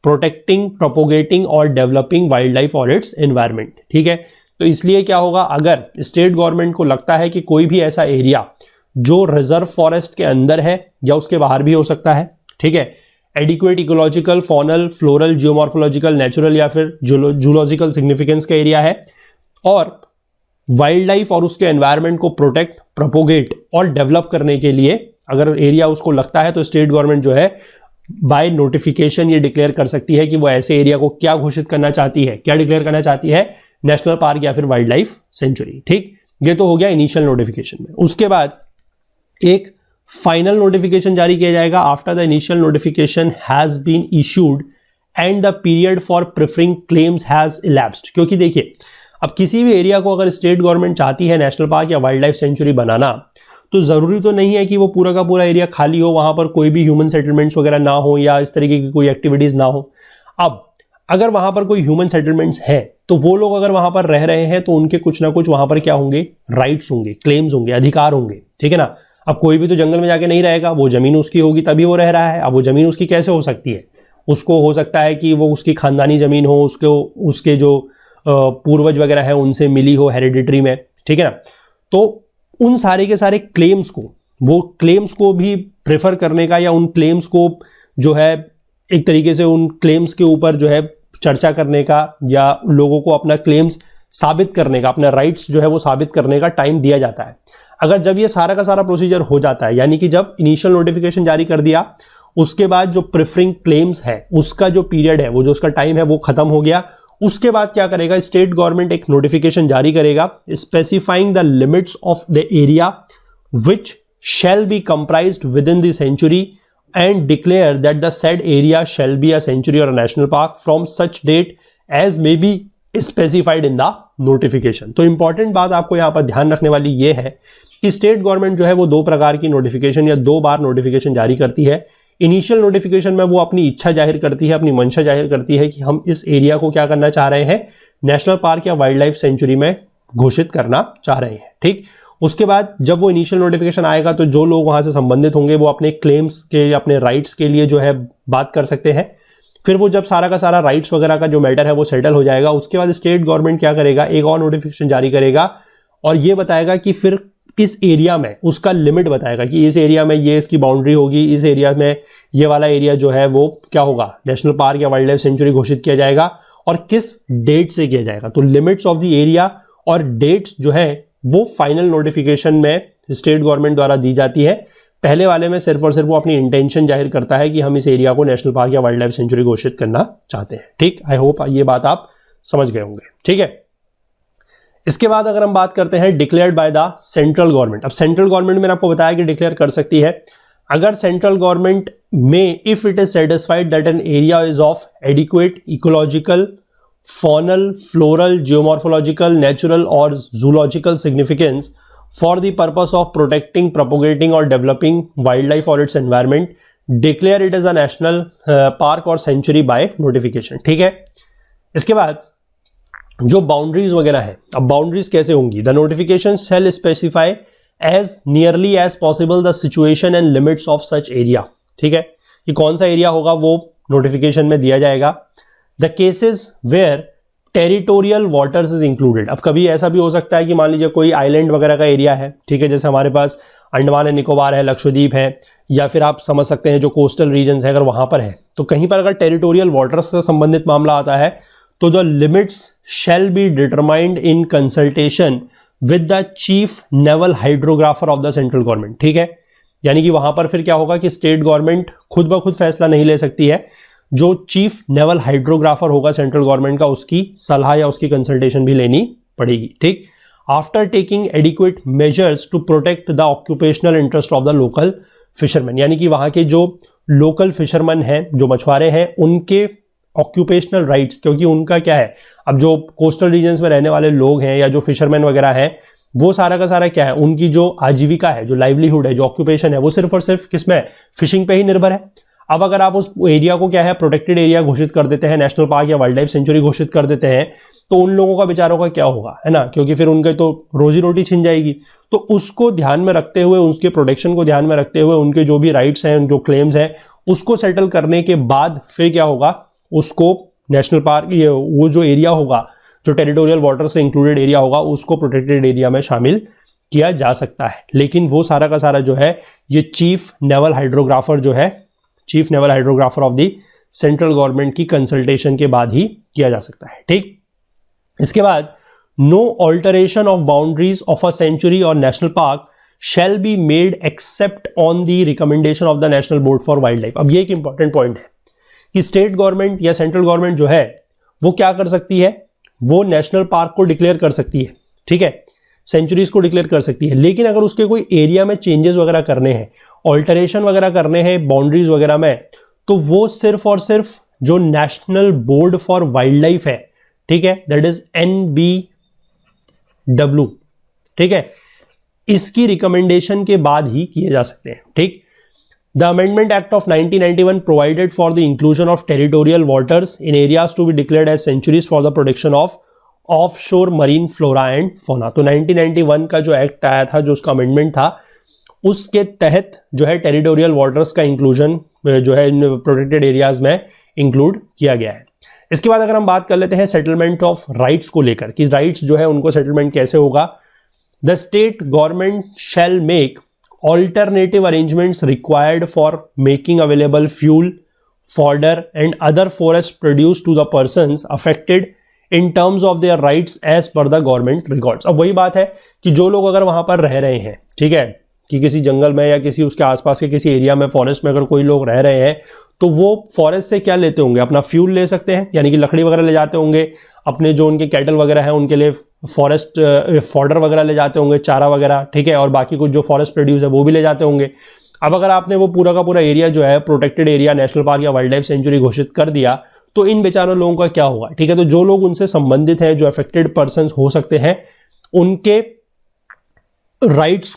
protecting, propagating और developing wildlife और its environment, ठीक है। तो इसलिए क्या होगा, अगर स्टेट गवर्नमेंट को लगता है कि कोई भी ऐसा एरिया जो रिजर्व फॉरेस्ट के अंदर है या उसके बाहर भी हो सकता है, ठीक है, adequate ecological, faunal, floral, geomorphological, natural या फिर जूलॉजिकल सिग्निफिकेंस का एरिया है, और वाइल्ड लाइफ और उसके एनवायरमेंट को प्रोटेक्ट, प्रोपोगेट और डेवलप करने के लिए अगर एरिया उसको लगता है, तो स्टेट गवर्नमेंट जो है बाय नोटिफिकेशन ये डिक्लेयर कर सकती है कि वो ऐसे एरिया को क्या घोषित करना चाहती है, क्या डिक्लेयर करना चाहती है, नेशनल पार्क या फिर वाइल्ड लाइफ सेंचुरी, ठीक। ये तो हो गया इनिशियल नोटिफिकेशन में। उसके बाद एक फाइनल नोटिफिकेशन जारी किया जाएगा after the initial notification has been issued and the period for preferring claims has elapsed. क्योंकि देखिए, अब किसी भी एरिया को अगर स्टेट गवर्नमेंट चाहती है नेशनल पार्क या वाइल्ड लाइफ सेंचुरी बनाना, तो जरूरी तो नहीं है कि वो पूरा का पूरा एरिया खाली हो, वहां पर कोई भी ह्यूमन सेटलमेंट्स वगैरह ना हो या इस तरीके की कोई एक्टिविटीज ना हो। अब अगर वहां पर कोई ह्यूमन सेटलमेंट्स है तो वो लोग अगर वहां पर रह रहे हैं तो उनके कुछ ना कुछ वहां पर क्या होंगे, राइट्स होंगे, क्लेम्स होंगे, अधिकार होंगे, ठीक है ना। अब कोई भी तो जंगल में जाके नहीं रहेगा, वो जमीन उसकी होगी तभी वो रह रहा है। अब वो जमीन उसकी कैसे हो सकती है, उसको हो सकता है कि वो उसकी खानदानी जमीन हो, उसके जो पूर्वज वगैरह है उनसे मिली हो हेरिडिटरी में, ठीक है ना। तो उन सारे के सारे क्लेम्स को, वो क्लेम्स को भी प्रेफर करने का या उन क्लेम्स को जो है एक तरीके से उन क्लेम्स के ऊपर जो है चर्चा करने का या लोगों को अपना क्लेम्स साबित करने का, अपना राइट्स जो है वो साबित करने का टाइम दिया जाता है। अगर जब ये सारा का सारा प्रोसीजर हो जाता है, यानी कि जब इनिशियल नोटिफिकेशन जारी कर दिया, उसके बाद जो प्रेफरिंग क्लेम्स है उसका जो पीरियड है, वो जो उसका टाइम है वो खत्म हो गया, उसके बाद क्या करेगा, स्टेट गवर्नमेंट एक नोटिफिकेशन जारी करेगा specifying the limits of the area which shall be comprised within the sanctuary and declare that the said area shall be a sanctuary और a national park from such date as may be specified in the notification. तो important बात आपको यहां पर ध्यान रखने वाली यह है कि स्टेट गवर्नमेंट जो है वो 2 प्रकार की नोटिफिकेशन या 2 बार नोटिफिकेशन जारी करती है। इनिशियल नोटिफिकेशन में वो अपनी इच्छा जाहिर करती है, अपनी मंशा जाहिर करती है कि हम इस एरिया को क्या करना चाह रहे हैं, नेशनल पार्क या वाइल्ड लाइफ सेंचुरी में घोषित करना चाह रहे हैं, ठीक। उसके बाद जब वो इनिशियल नोटिफिकेशन आएगा तो जो लोग वहां से संबंधित होंगे वो अपने क्लेम्स के, अपने राइट्स के लिए जो है बात कर सकते हैं। फिर वो जब सारा का सारा राइट्स वगैरह का जो मैटर है वो सेटल हो जाएगा, उसके बाद स्टेट गवर्नमेंट क्या करेगा, एक और नोटिफिकेशन जारी करेगा और ये बताएगा कि फिर इस एरिया में उसका लिमिट बताएगा कि इस एरिया में ये इसकी बाउंड्री होगी, इस एरिया में ये वाला एरिया जो है वो क्या होगा, नेशनल पार्क या वाइल्ड लाइफ सेंचुरी घोषित किया जाएगा और किस डेट से किया जाएगा। तो लिमिट्स ऑफ द एरिया और डेट्स जो है वो फाइनल नोटिफिकेशन में स्टेट गवर्नमेंट द्वारा दी जाती है। पहले वाले में सिर्फ और सिर्फ वो अपनी इंटेंशन जाहिर करता है कि हम इस एरिया को नेशनल पार्क या वाइल्ड लाइफ सेंचुरी घोषित करना चाहते हैं, ठीक। आई होप ये बात आप समझ गए होंगे, ठीक है। इसके बाद अगर हम बात करते हैं declared by the central government. अब सेंट्रल गवर्नमेंट मैंने आपको बताया कि डिक्लेयर कर सकती है अगर सेंट्रल गवर्नमेंट में if it is satisfied that an area is of adequate ecological, faunal, floral, geomorphological, natural or zoological significance for the purpose of protecting, propagating or developing wildlife or its environment, declare it as a national park or sanctuary by notification, ठीक है। इसके बाद जो boundaries वगैरह है, अब boundaries कैसे होंगी, the notification shall specify as nearly as possible the situation and limits of such area, ठीक है, कि कौन सा एरिया होगा वो नोटिफिकेशन में दिया जाएगा। The cases where territorial waters is included, अब कभी ऐसा भी हो सकता है कि मान लीजिए कोई आइलैंड वगैरह का एरिया है, ठीक है, जैसे हमारे पास अंडमान एंड निकोबार है, लक्षद्वीप है, या फिर आप समझ सकते हैं जो कोस्टल रीजन्स है, अगर वहां पर है तो कहीं पर अगर टेरिटोरियल वाटर्स से संबंधित मामला आता है तो the limits shall be determined in consultation with the chief naval hydrographer of the central government, ठीक है। यानी कि वहां पर फिर क्या होगा कि स्टेट गवर्नमेंट खुद ब खुद फैसला नहीं ले सकती है, जो चीफ नेवल हाइड्रोग्राफर होगा सेंट्रल गवर्नमेंट का उसकी सलाह या उसकी कंसल्टेशन भी लेनी पड़ेगी, ठीक। After taking adequate measures to protect the occupational interest of the local fisherman, यानी कि वहां के जो लोकल फिशरमैन हैं, जो मछुआरे हैं, उनके ऑक्यूपेशनल राइट्स, क्योंकि उनका क्या है, अब जो कोस्टल रीजन्स में रहने वाले लोग हैं या जो फिशरमैन वगैरह हैं, वो सारा का सारा क्या है, उनकी जो आजीविका है, जो लाइवलीहुड है, जो ऑक्यूपेशन है, वो सिर्फ और सिर्फ किसमें, फिशिंग पे ही निर्भर है। अब अगर आप उस एरिया को क्या है, प्रोटेक्टेड एरिया घोषित कर देते हैं, नेशनल पार्क या वाइल्ड लाइफ सेंचुरी घोषित कर देते हैं, तो उन लोगों का बेचारों का क्या होगा, है ना, क्योंकि फिर उनके तो रोजी रोटी छिन जाएगी। तो उसको ध्यान में रखते हुए, उसके प्रोटेक्शन को ध्यान में रखते हुए, उनके जो भी राइट्स हैं, जो क्लेम्स हैं, उसको सेटल करने के बाद फिर क्या होगा, उसको नेशनल पार्क, ये वो जो एरिया होगा, जो टेरिटोरियल वाटर से इंक्लूडेड एरिया होगा, उसको प्रोटेक्टेड एरिया में शामिल किया जा सकता है। लेकिन वो सारा का सारा जो है ये चीफ नेवल हाइड्रोग्राफर जो है, chief naval hydrographer of the central government की कंसल्टेशन के बाद ही किया जा सकता है, ठीक। इसके बाद no alteration of boundaries of a sanctuary और national park shall be made except on the recommendation of the national board for wild life. अब ये एक इंपॉर्टेंट पॉइंट है कि स्टेट गवर्नमेंट या सेंट्रल गवर्नमेंट जो है वो क्या कर सकती है, वो नेशनल पार्क को डिक्लेयर कर सकती है, ठीक है, सेंचुरीज को डिक्लेयर कर सकती है। लेकिन अगर उसके कोई एरिया में चेंजेस वगैरह करने हैं, ऑल्टरेशन वगैरह करने हैं बाउंड्रीज वगैरह में, तो वो सिर्फ और सिर्फ जो national board for wild life है, ठीक है, दैट इज NBW, ठीक है, इसकी रिकमेंडेशन के बाद ही किए जा सकते हैं, ठीक। The amendment act of 1991 provided for the inclusion of territorial waters in areas to be declared as sanctuaries for the protection of off shore marine flora and fauna. तो 1991 का जो एक्ट आया था, जो उसका अमेंडमेंट था, उसके तहत जो है टेरिटोरियल वाटर्स का इंक्लूजन जो है इन प्रोटेक्टेड एरियाज में इंक्लूड किया गया है। इसके बाद अगर हम बात कर लेते हैं सेटलमेंट ऑफ राइट्स को लेकर कि राइट्स जो है उनको सेटलमेंट कैसे होगा। The state government shall make alternative arrangements required for making available fuel, fodder and other forest produce to the persons affected in terms of their rights as per the government records. अब वही बात है कि जो लोग अगर वहां पर रह रहे हैं, ठीक है, कि किसी जंगल में या किसी उसके आसपास के किसी एरिया में, फॉरेस्ट में अगर कोई लोग रह रहे हैं, तो वो फॉरेस्ट से क्या लेते होंगे, अपना फ्यूल ले सकते हैं, यानी कि लकड़ी वगैरह ले जाते होंगे, अपने जो उनके कैटल वगैरह हैं उनके लिए फॉरेस्ट फॉर्डर वगैरह ले जाते होंगे, चारा वगैरह, ठीक है, और बाकी कुछ जो फॉरेस्ट प्रोड्यूस है वो भी ले जाते होंगे। अब अगर आपने वो पूरा का पूरा एरिया जो है प्रोटेक्टेड एरिया, नेशनल पार्क या वाइल्ड लाइफ सेंचुरी घोषित कर दिया, तो इन बेचारों लोगों का क्या होगा, ठीक है। तो जो लोग उनसे संबंधित हैं, जो अफेक्टेड पर्सन हो सकते हैं, उनके राइट्स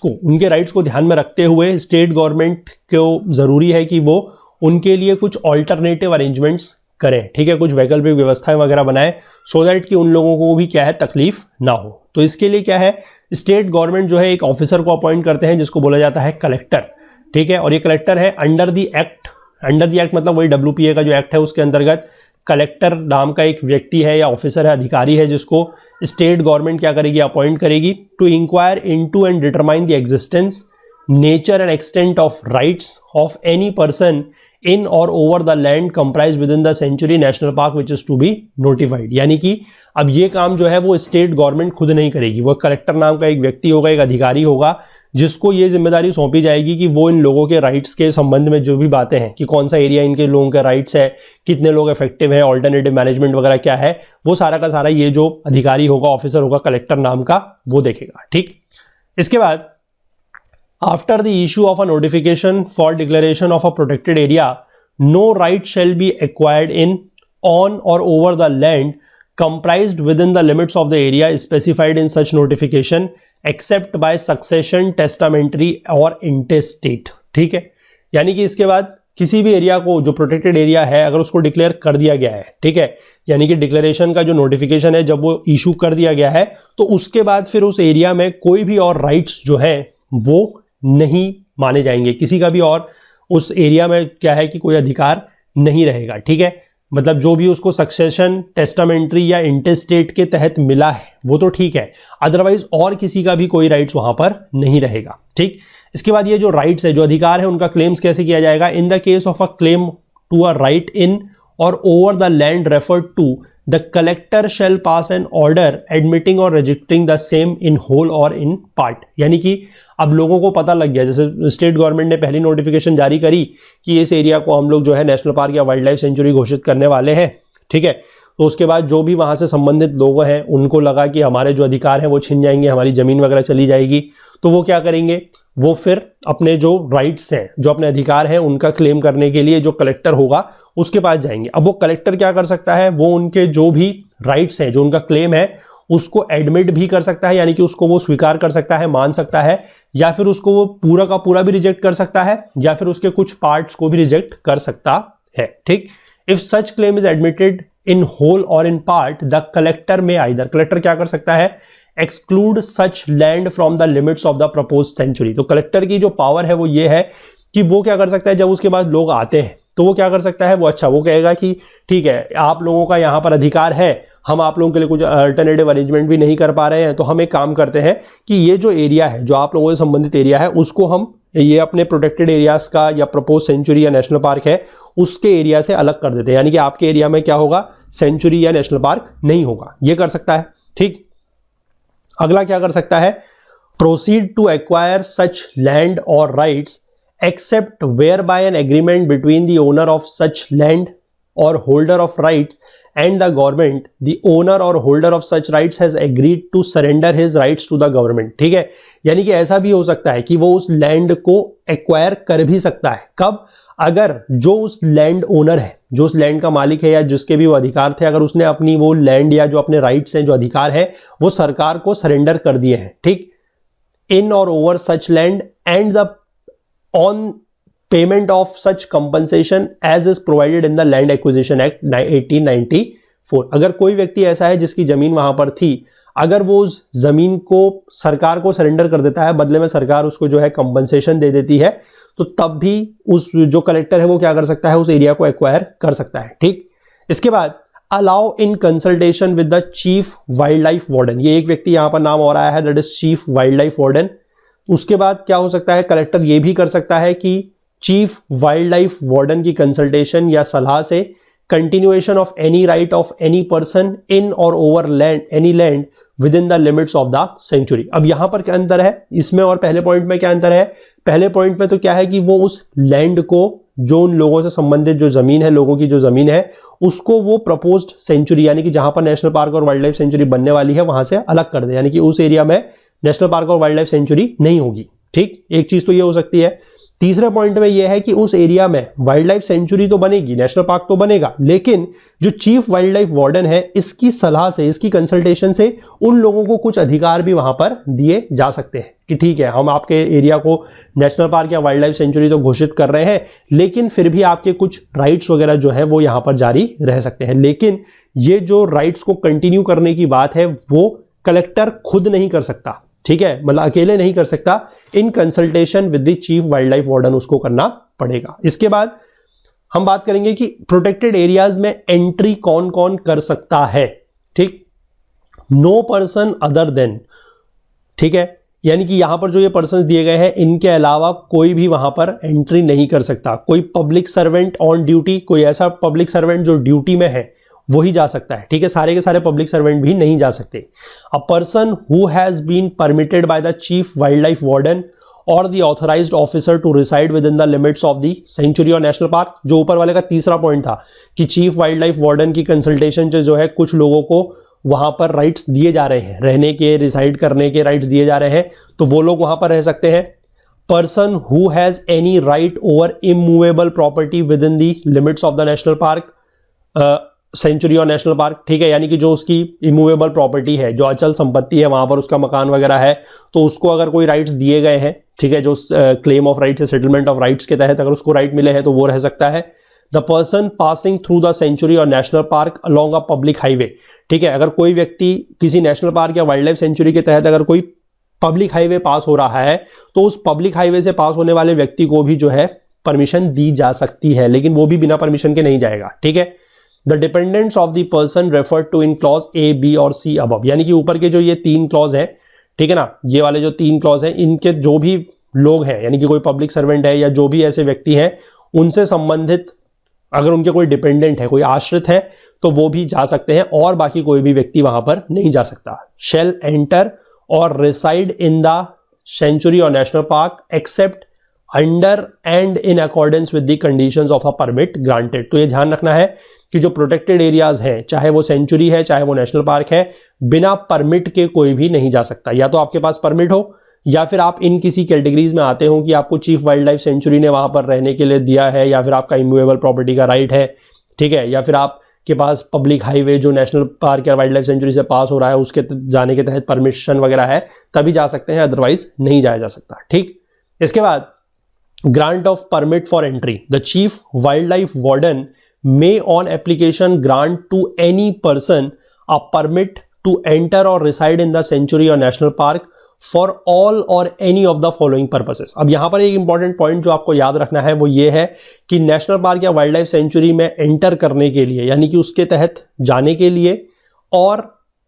को ध्यान में रखते हुए स्टेट गवर्नमेंट को जरूरी है कि वो उनके लिए कुछ ऑल्टरनेटिव अरेंजमेंट्स करें, ठीक है, कुछ वैकल्पिक व्यवस्थाएं वगैरह बनाएं, सो दैट कि उन लोगों को भी क्या है तकलीफ ना हो। तो इसके लिए क्या है, स्टेट गवर्नमेंट जो है एक ऑफिसर को अपॉइंट करते हैं जिसको बोला जाता है कलेक्टर, ठीक है, और ये कलेक्टर है अंडर द एक्ट मतलब वही WPA का जो एक्ट है उसके अंतर्गत कलेक्टर नाम का एक व्यक्ति है या ऑफिसर है, अधिकारी है, जिसको स्टेट गवर्नमेंट क्या करेगी, अपॉइंट करेगी to inquire into and determine the existence, nature and extent of rights of any person in or over the land comprise within the sanctuary national park which is to be notified. यानी कि अब ये काम जो है वो state government खुद नहीं करेगी, वो कलेक्टर नाम का एक व्यक्ति होगा, एक अधिकारी होगा, जिसको ये जिम्मेदारी सौंपी जाएगी कि वो इन लोगों के राइट्स के संबंध में जो भी बातें हैं कि कौन सा एरिया इनके लोगों के राइट्स है, कितने लोग इफेक्टिव हैं, ऑल्टरनेटिव मैनेजमेंट वगैरह क्या है, वो सारा का सारा ये जो अधिकारी होगा, ऑफिसर होगा कलेक्टर नाम का, वो देखेगा, ठीक। इसके बाद after the issue of a notification for declaration of a protected area, no right shall be acquired in, on or over the land comprised within the limits of the area specified in such notification except by succession, testamentary और intestate, ठीक है। यानी कि इसके बाद किसी भी area को, जो प्रोटेक्टेड एरिया है, अगर उसको डिक्लेयर कर दिया गया है, ठीक है, यानी कि डिक्लेरेशन का जो नोटिफिकेशन है जब वो इशू कर दिया गया है, तो उसके बाद फिर उस एरिया में कोई भी और राइट्स जो हैं वो नहीं माने जाएंगे, किसी का भी और उस एरिया में क्या है कि कोई अधिकार नहीं रहेगा, ठीक है। मतलब जो भी उसको सक्सेशन, टेस्टामेंट्री या इंटेस्टेट के तहत मिला है वो तो ठीक है, अदरवाइज और किसी का भी कोई राइट्स वहां पर नहीं रहेगा, ठीक। इसके बाद ये जो राइट्स है, जो अधिकार है, उनका क्लेम्स कैसे किया जाएगा। In the case of a claim to a right in or over the land referred to, the collector shall pass an order admitting or rejecting the same in whole और in part. यानी कि अब लोगों को पता लग गया, जैसे स्टेट गवर्नमेंट ने पहली नोटिफिकेशन जारी करी कि इस एरिया को हम लोग जो है नेशनल पार्क या वाइल्ड लाइफ सेंचुरी घोषित करने वाले हैं, ठीक है। तो उसके बाद जो भी वहां से संबंधित लोग हैं उनको लगा कि हमारे जो अधिकार हैं वो छिन जाएंगे, हमारी जमीन वगैरह चली जाएगी, तो वो क्या करेंगे, वो फिर अपने जो राइट्स हैं, जो अपने अधिकार हैं, उनका क्लेम करने के लिए जो कलेक्टर होगा उसके पास जाएंगे। अब वो कलेक्टर क्या कर सकता है, वो उनके जो भी राइट्स हैं, जो उनका क्लेम है, उसको एडमिट भी कर सकता है, यानी कि उसको वो स्वीकार कर सकता है, मान सकता है, या फिर उसको वो पूरा का पूरा भी रिजेक्ट कर सकता है, या फिर उसके कुछ पार्ट्स को भी रिजेक्ट कर सकता है, ठीक। If such claim is admitted in whole और in part, the collector may either, collector क्या कर सकता है, exclude such land from the limits of the proposed sanctuary. तो कलेक्टर की जो पावर है वो ये है कि वो क्या कर सकता है, जब उसके बाद लोग आते हैं तो वो क्या कर सकता है, वो कहेगा कि ठीक है, आप लोगों का यहाँ पर अधिकार है, हम आप लोगों के लिए कुछ अल्टरनेटिव अरेंजमेंट भी नहीं कर पा रहे हैं, तो हम एक काम करते हैं कि ये जो एरिया है, जो आप लोगों से संबंधित एरिया है, उसको हम ये अपने प्रोटेक्टेड एरियाज का या प्रपोज सेंचुरी या नेशनल पार्क है उसके एरिया से अलग कर देते हैं, यानी कि आपके एरिया में क्या होगा, सेंचुरी या नेशनल पार्क नहीं होगा, ये कर सकता है, ठीक। अगला क्या कर सकता है, proceed to acquire such land और rights except whereby an agreement between the owner of such land or holder of rights and the government, the owner or holder of such rights has agreed to surrender his rights to the government, ठीक है। यानी कि ऐसा भी हो सकता है कि वो उस लैंड को एक्वायर कर भी सकता है, कब, अगर जो उस लैंड ओनर है, जो उस लैंड का मालिक है या जिसके भी वो अधिकार थे, अगर उसने अपनी वो लैंड या जो अपने राइट्स हैं, जो अधिकार है, वो सरकार को सरेंडर कर दिए हैं, ठीक। इन or over such land and the on payment of such compensation as is provided in the Land Acquisition Act 1895, 4। अगर कोई व्यक्ति ऐसा है जिसकी जमीन वहां पर थी, अगर वो उस जमीन को सरकार को सरेंडर कर देता है, बदले में सरकार उसको जो है कंपनसेशन दे देती है, तो तब भी उस जो कलेक्टर है वो क्या कर सकता है, उस एरिया को एक्वायर कर सकता है। ठीक, इसके बाद allow in consultation with the chief wildlife warden, ये एक व्यक्ति यहां पर नाम और आया है, that is chief wildlife warden. उसके बाद क्या हो सकता है, कलेक्टर ये भी कर सकता है कि चीफ वाइल्ड लाइफ वार्डन की कंसल्टेशन या सलाह से continuation of any right of any person in or over land any land within the limits of the sanctuary. अब यहां पर क्या अंतर है इसमें और पहले पॉइंट में, क्या अंतर है, पहले पॉइंट में तो क्या है कि वो उस लैंड को, जो उन लोगों से संबंधित जो जमीन है, लोगों की जो जमीन है, उसको वो प्रपोज्ड सेंचुरी यानी कि जहां पर नेशनल पार्क और वाइल्ड लाइफ सेंचुरी बनने वाली है वहां से अलग कर दे, यानी कि उस एरिया में नेशनल पार्क और वाइल्ड लाइफ सेंचुरी नहीं होगी। ठीक, एक चीज तो ये हो सकती है। तीसरे पॉइंट में यह है कि उस एरिया में वाइल्ड लाइफ सेंचुरी तो बनेगी, नेशनल पार्क तो बनेगा, लेकिन जो चीफ वाइल्ड लाइफ वार्डन है, इसकी सलाह से, इसकी कंसल्टेशन से उन लोगों को कुछ अधिकार भी वहां पर दिए जा सकते हैं कि ठीक है, हम आपके एरिया को नेशनल पार्क या वाइल्ड लाइफ सेंचुरी तो घोषित कर रहे हैं, लेकिन फिर भी आपके कुछ राइट्स वगैरह जो है वो यहां पर जारी रह सकते हैं। लेकिन ये जो राइट्स को कंटिन्यू करने की बात है वो कलेक्टर खुद नहीं कर सकता, ठीक है, मतलब अकेले नहीं कर सकता, in consultation with the chief wildlife warden उसको करना पड़ेगा। इसके बाद हम बात करेंगे कि प्रोटेक्टेड एरियाज में एंट्री कौन कौन कर सकता है। ठीक, नो पर्सन अदर देन, ठीक है, यानी कि यहां पर जो ये पर्सन दिए गए हैं इनके अलावा कोई भी वहां पर एंट्री नहीं कर सकता। कोई पब्लिक सर्वेंट ऑन ड्यूटी, कोई ऐसा पब्लिक सर्वेंट जो ड्यूटी में है वही जा सकता है। ठीक है, सारे के सारे पब्लिक सर्वेंट भी नहीं जा सकते। A person who has been permitted by the chief wildlife warden or the authorised officer to reside within the limits of the sanctuary और नेशनल पार्क, जो ऊपर वाले का तीसरा पॉइंट था कि चीफ वाइल्ड लाइफ वार्डन की consultation जो है कुछ लोगों को वहां पर राइट्स दिए जा रहे हैं, रहने के, रिसाइड करने के राइट्स दिए जा रहे हैं, तो वो लोग वहां पर रह सकते हैं। Person who has any right over immovable property within the limits of the national park, sanctuary और नेशनल पार्क, ठीक है, यानी कि जो उसकी इमूवेबल प्रॉपर्टी है, जो अचल संपत्ति है, वहां पर उसका मकान वगैरह है, तो उसको अगर कोई राइट्स दिए गए हैं, ठीक है, जो claim of rights, settlement of rights के तहत अगर उसको राइट मिले हैं तो वो रह सकता है। The person passing through the sanctuary और national park along a public highway, ठीक है, अगर कोई व्यक्ति किसी नेशनल पार्क या वाइल्ड लाइफ सेंचुरी के तहत अगर कोई पब्लिक हाईवे पास हो रहा है, तो उस पब्लिक हाईवे से पास होने वाले व्यक्ति को भी जो है परमिशन दी जा सकती है, लेकिन वो भी बिना परमिशन के नहीं जाएगा। ठीक है, the dependents of the person referred to in clause A, B और सी अबव, यानी कि ऊपर के जो ये 3 क्लॉज हैं, ठीक है ना, ये वाले जो 3 क्लॉज हैं, इनके जो भी लोग हैं, यानी कि कोई पब्लिक सर्वेंट है या जो भी ऐसे व्यक्ति हैं, उनसे संबंधित अगर उनके कोई डिपेंडेंट है, कोई आश्रित है, तो वो भी जा सकते हैं और बाकी कोई भी व्यक्ति वहां पर नहीं जा सकता। शेल एंटर और रिसाइड इन द सेंचुरी और national park accept under and in accordance with the conditions of a permit granted. तो ये ध्यान रखना है कि जो प्रोटेक्टेड एरियाज हैं, चाहे वो सेंचुरी है चाहे वो नेशनल पार्क है, बिना परमिट के कोई भी नहीं जा सकता। या तो आपके पास परमिट हो, या फिर आप इन किसी कैटेगरीज में आते हो कि आपको चीफ वाइल्ड लाइफ सेंचुरी ने वहां पर रहने के लिए दिया है, या फिर आपका इमूवेबल प्रॉपर्टी का राइट है, ठीक है, या फिर आपके पास पब्लिक हाईवे जो नेशनल पार्क या वाइल्ड लाइफ सेंचुरी से पास हो रहा है उसके जाने के तहत परमिशन वगैरह है, तभी जा सकते हैं, अदरवाइज नहीं जाया जा सकता। ठीक, इसके बाद grant of permit for entry, the chief wildlife warden may on application grant to any person a permit to enter or reside in the sanctuary or national park for all or any of the following purposes। अब यहां पर एक important point जो आपको याद रखना है वो ये है कि नेशनल पार्क या वाइल्ड लाइफ सेंचुरी में एंटर करने के लिए, यानी कि उसके तहत जाने के लिए और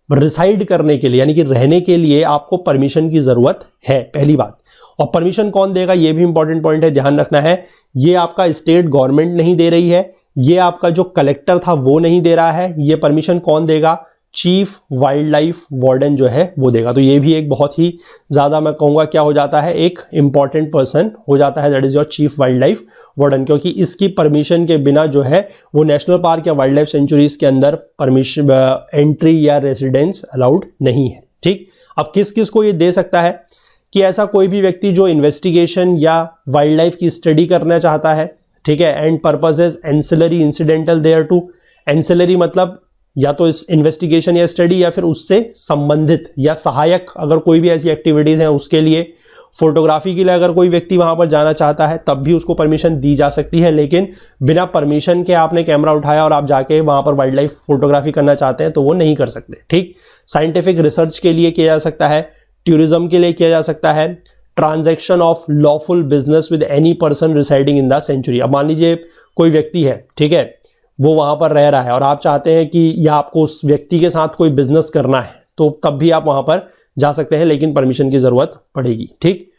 रिसाइड करने के लिए, यानी कि रहने के लिए आपको परमिशन की जरूरत है, पहली बात। और परमिशन कौन देगा, ये भी इंपॉर्टेंट पॉइंट है, ध्यान रखना है, ये आपका स्टेट गवर्नमेंट नहीं दे रही है, ये आपका जो कलेक्टर था वो नहीं दे रहा है, ये परमिशन कौन देगा, चीफ वाइल्ड लाइफ वार्डन जो है वो देगा। तो ये भी एक बहुत ही ज्यादा, मैं कहूंगा क्या हो जाता है, एक इंपॉर्टेंट पर्सन हो जाता है, that is your chief wildlife warden, क्योंकि इसकी परमिशन के बिना जो है वो नेशनल पार्क या वाइल्ड लाइफ सेंचुरीज के अंदर परमिशन एंट्री या रेसिडेंस अलाउड नहीं है। ठीक, अब किस किस को ये दे सकता है कि ऐसा कोई भी व्यक्ति जो इन्वेस्टिगेशन या वाइल्ड लाइफ की स्टडी करना चाहता है, ठीक है, and purposes ancillary incidental thereto, ancillary मतलब या तो इस इन्वेस्टिगेशन या स्टडी या फिर उससे संबंधित या सहायक अगर कोई भी ऐसी एक्टिविटीज हैं उसके लिए, फोटोग्राफी के लिए अगर कोई व्यक्ति वहां पर जाना चाहता है तब भी उसको परमिशन दी जा सकती है, लेकिन बिना परमिशन के आपने कैमरा उठाया और आप जाके वहां पर वाइल्ड लाइफ फोटोग्राफी करना चाहते हैं तो वो नहीं कर सकते। ठीक, साइंटिफिक रिसर्च के लिए किया जा सकता है, टूरिज्म के लिए किया जा सकता है, transaction of lawful business with any person residing in the sanctuary. अब मान लीजिए कोई व्यक्ति है, ठीक है, वो वहां पर रह रहा है और आप चाहते हैं कि या आपको उस व्यक्ति के साथ कोई बिजनेस करना है तो तब भी आप वहां पर जा सकते हैं, लेकिन परमिशन की जरूरत पड़ेगी। ठीक,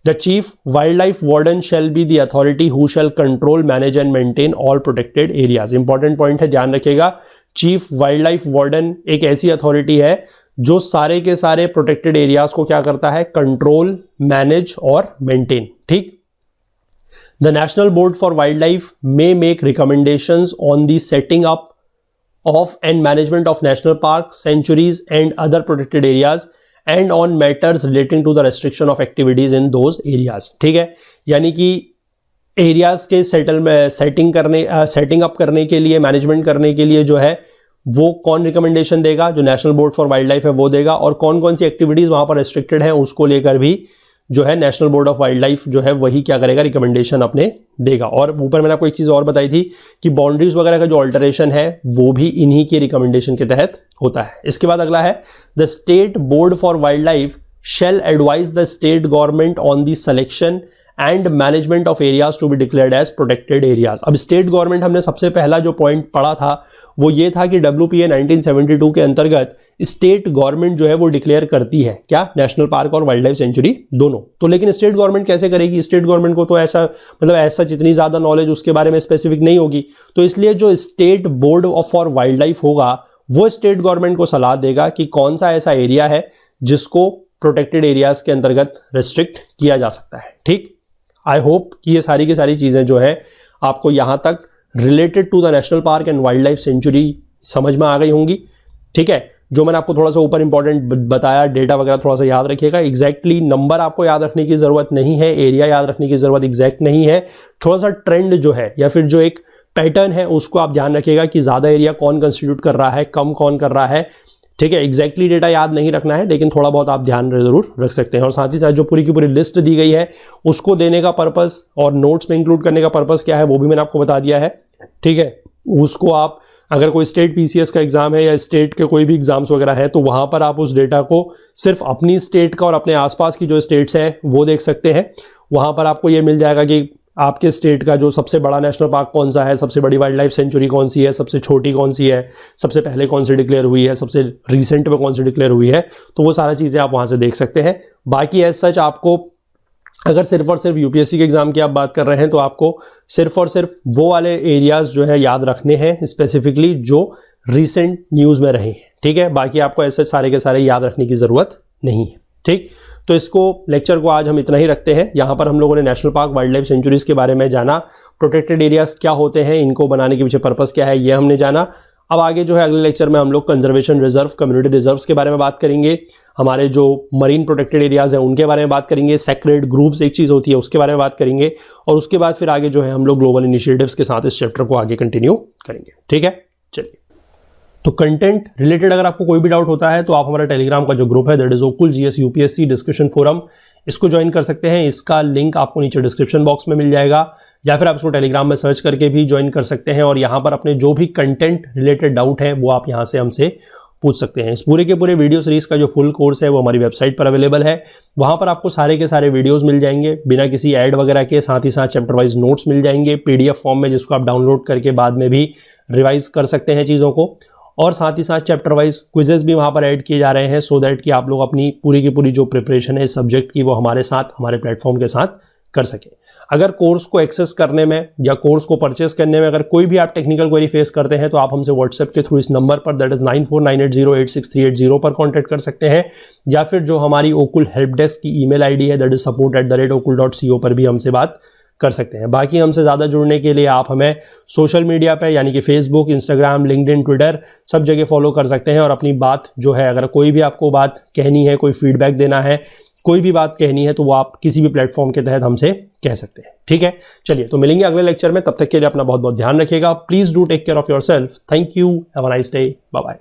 the chief wildlife warden shall be the authority who shell control, manage and maintain all protected areas. Important point है, ध्यान रखिएगा। चीफ वाइल्ड लाइफ वार्डन एक ऐसी अथॉरिटी है जो सारे के सारे प्रोटेक्टेड एरियाज को क्या करता है, कंट्रोल, मैनेज और मेंटेन। ठीक, the national board for wild life may make recommendations on the setting up of and management of national park, sanctuaries and other protected areas and on matters relating to the restriction of activities in those areas. ठीक है, यानी कि areas के setting up करने के लिए, management करने के लिए जो है वो कौन रिकमेंडेशन देगा, जो national board for wild life है वो देगा, और कौन कौन सी एक्टिविटीज वहां पर रेस्ट्रिक्टेड है उसको लेकर भी जो है national board of wild life जो है वही क्या करेगा, रिकमेंडेशन अपने देगा। और ऊपर मैंने आपको एक चीज और बताई थी कि बाउंड्रीज वगैरह का जो ऑल्टरेशन है वो भी इन्हीं के रिकमेंडेशन के तहत होता है। इसके बाद अगला है, the state board for wild life shall advise the state government on the selection and management of areas to be declared as protected areas। अब स्टेट गवर्नमेंट हमने सबसे पहला जो पॉइंट पढ़ा था वो ये था कि WPA 1972 के अंतर्गत स्टेट गवर्नमेंट जो है वो डिक्लेयर करती है क्या, नेशनल पार्क और वाइल्ड लाइफ सेंचुरी दोनों। तो लेकिन स्टेट गवर्नमेंट कैसे करेगी, स्टेट गवर्नमेंट को तो ऐसा ऐसा जितनी ज्यादा नॉलेज उसके बारे में स्पेसिफिक नहीं होगी, तो इसलिए जो state board for wild life होगा वो स्टेट गवर्नमेंट को सलाह देगा कि कौन सा ऐसा एरिया है जिसको प्रोटेक्टेड एरियाज के अंतर्गत रेस्ट्रिक्ट किया जा सकता है। ठीक, आई होप कि ये सारी की सारी चीजें जो है आपको यहां तक related to the national park and wild life sanctuary समझ में आ गई होंगी। ठीक है, जो मैंने आपको थोड़ा सा ऊपर इंपॉर्टेंट बताया, डेटा वगैरह थोड़ा सा याद रखिएगा। एग्जैक्टली नंबर आपको याद रखने की जरूरत नहीं है, एरिया याद रखने की जरूरत एग्जैक्ट नहीं है, थोड़ा सा ट्रेंड जो है या फिर जो एक पैटर्न है उसको आप ध्यान रखिएगा कि ज्यादा एरिया कौन कंस्टिट्यूट कर रहा है, कम कौन कर रहा है। ठीक है, एग्जैक्टली डेटा याद नहीं रखना है, लेकिन थोड़ा बहुत आप ध्यान जरूर रख सकते हैं। और साथ ही साथ जो पूरी की पूरी लिस्ट दी गई है उसको देने का पर्पस और नोट्स में इंक्लूड करने का पर्पस क्या है वो भी मैंने आपको बता दिया है। ठीक है, उसको आप अगर कोई स्टेट PCS का एग्जाम है या स्टेट के कोई भी एग्जाम्स वगैरह है तो वहां पर आप उस डेटा को सिर्फ अपनी स्टेट का और अपने आसपास की जो स्टेट्स है वो देख सकते हैं। वहां पर आपको ये मिल जाएगा कि आपके स्टेट का जो सबसे बड़ा नेशनल पार्क कौन सा है, सबसे बड़ी वाइल्ड लाइफ सेंचुरी कौन सी है, सबसे छोटी कौन सी है, सबसे पहले कौन सी डिक्लेयर हुई है, सबसे रिसेंट में कौन सी डिक्लेयर हुई है, तो वो सारा चीज़ें आप वहाँ से देख सकते हैं। बाकी एज सच आपको अगर सिर्फ और सिर्फ UPSC के एग्जाम की आप बात कर रहे हैं तो आपको सिर्फ और सिर्फ वो वाले एरियाज जो है याद रखने हैं स्पेसिफिकली जो रिसेंट न्यूज़ में रहे हैं। ठीक है, बाकी आपको ऐसे सारे के सारे याद रखने की ज़रूरत नहीं है। ठीक, तो इसको लेक्चर को आज हम इतना ही रखते हैं। यहाँ पर हम लोगों ने national park, wild life sanctuaries के बारे में जाना, प्रोटेक्टेड एरियाज क्या होते हैं, इनको बनाने के पीछे पर्पस क्या है ये हमने जाना। अब आगे जो है अगले लेक्चर में हम लोग कंजर्वेशन रिजर्व, कम्युनिटी रिजर्व्स के बारे में बात करेंगे, हमारे जो मरीन प्रोटेक्टेड एरियाज हैं उनके बारे में बात करेंगे, सेक्रेड ग्रूव्स एक चीज़ होती है उसके बारे में बात करेंगे, और उसके बाद फिर आगे जो है हम लोग ग्लोबल इनिशिएटिव्स के साथ इस चैप्टर को आगे कंटिन्यू करेंगे। ठीक है, चलिए। तो कंटेंट रिलेटेड अगर आपको कोई भी डाउट होता है तो आप हमारा टेलीग्राम का जो ग्रुप है दैट इज ओकुल GS UPSC डिस्कशन फोरम, इसको ज्वाइन कर सकते हैं। इसका लिंक आपको नीचे डिस्क्रिप्शन बॉक्स में मिल जाएगा, या फिर आप इसको टेलीग्राम में सर्च करके भी ज्वाइन कर सकते हैं। और यहाँ पर अपने जो भी कंटेंट रिलेटेड डाउट है वो आप यहाँ से हमसे पूछ सकते हैं। इस पूरे के पूरे वीडियो सीरीज का जो फुल कोर्स है वो हमारी वेबसाइट पर अवेलेबल है। वहाँ पर आपको सारे के सारे वीडियोस मिल जाएंगे बिना किसी ऐड वगैरह के, साथ ही साथ चैप्टर वाइज नोट्स मिल जाएंगे PDF फॉर्म में, जिसको आप डाउनलोड करके बाद में भी रिवाइज कर सकते हैं चीज़ों को। और साथ ही साथ चैप्टर वाइज क्विजेस भी वहाँ पर ऐड किए जा रहे हैं सो दैट कि आप लोग अपनी पूरी की पूरी जो प्रिपरेशन है इस सब्जेक्ट की वो हमारे साथ, हमारे प्लेटफॉर्म के साथ कर सकें। अगर कोर्स को एक्सेस करने में या कोर्स को परचेस करने में अगर कोई भी आप टेक्निकल क्वेरी फेस करते हैं तो आप हमसे व्हाट्सएप के थ्रू इस नंबर पर दैट इज 9498086380 पर कॉन्टैक्ट कर सकते हैं, या फिर जो हमारी ओकुल हेल्प डेस्क की ईमेल ID है दैट इज support@okul.co पर भी हमसे बात कर सकते हैं। बाकी हमसे ज़्यादा जुड़ने के लिए आप हमें सोशल मीडिया पे यानी कि फेसबुक, इंस्टाग्राम, लिंक्डइन, ट्विटर सब जगह फॉलो कर सकते हैं। और अपनी बात जो है, अगर कोई भी आपको बात कहनी है, कोई फीडबैक देना है, कोई भी बात कहनी है, तो वो आप किसी भी प्लेटफॉर्म के तहत हमसे कह सकते हैं। ठीक है, चलिए तो मिलेंगे अगले लेक्चर में। तब तक के लिए अपना बहुत बहुत ध्यान रखिएगा। Please do take care of yourself. Thank you, have a nice day, bye bye.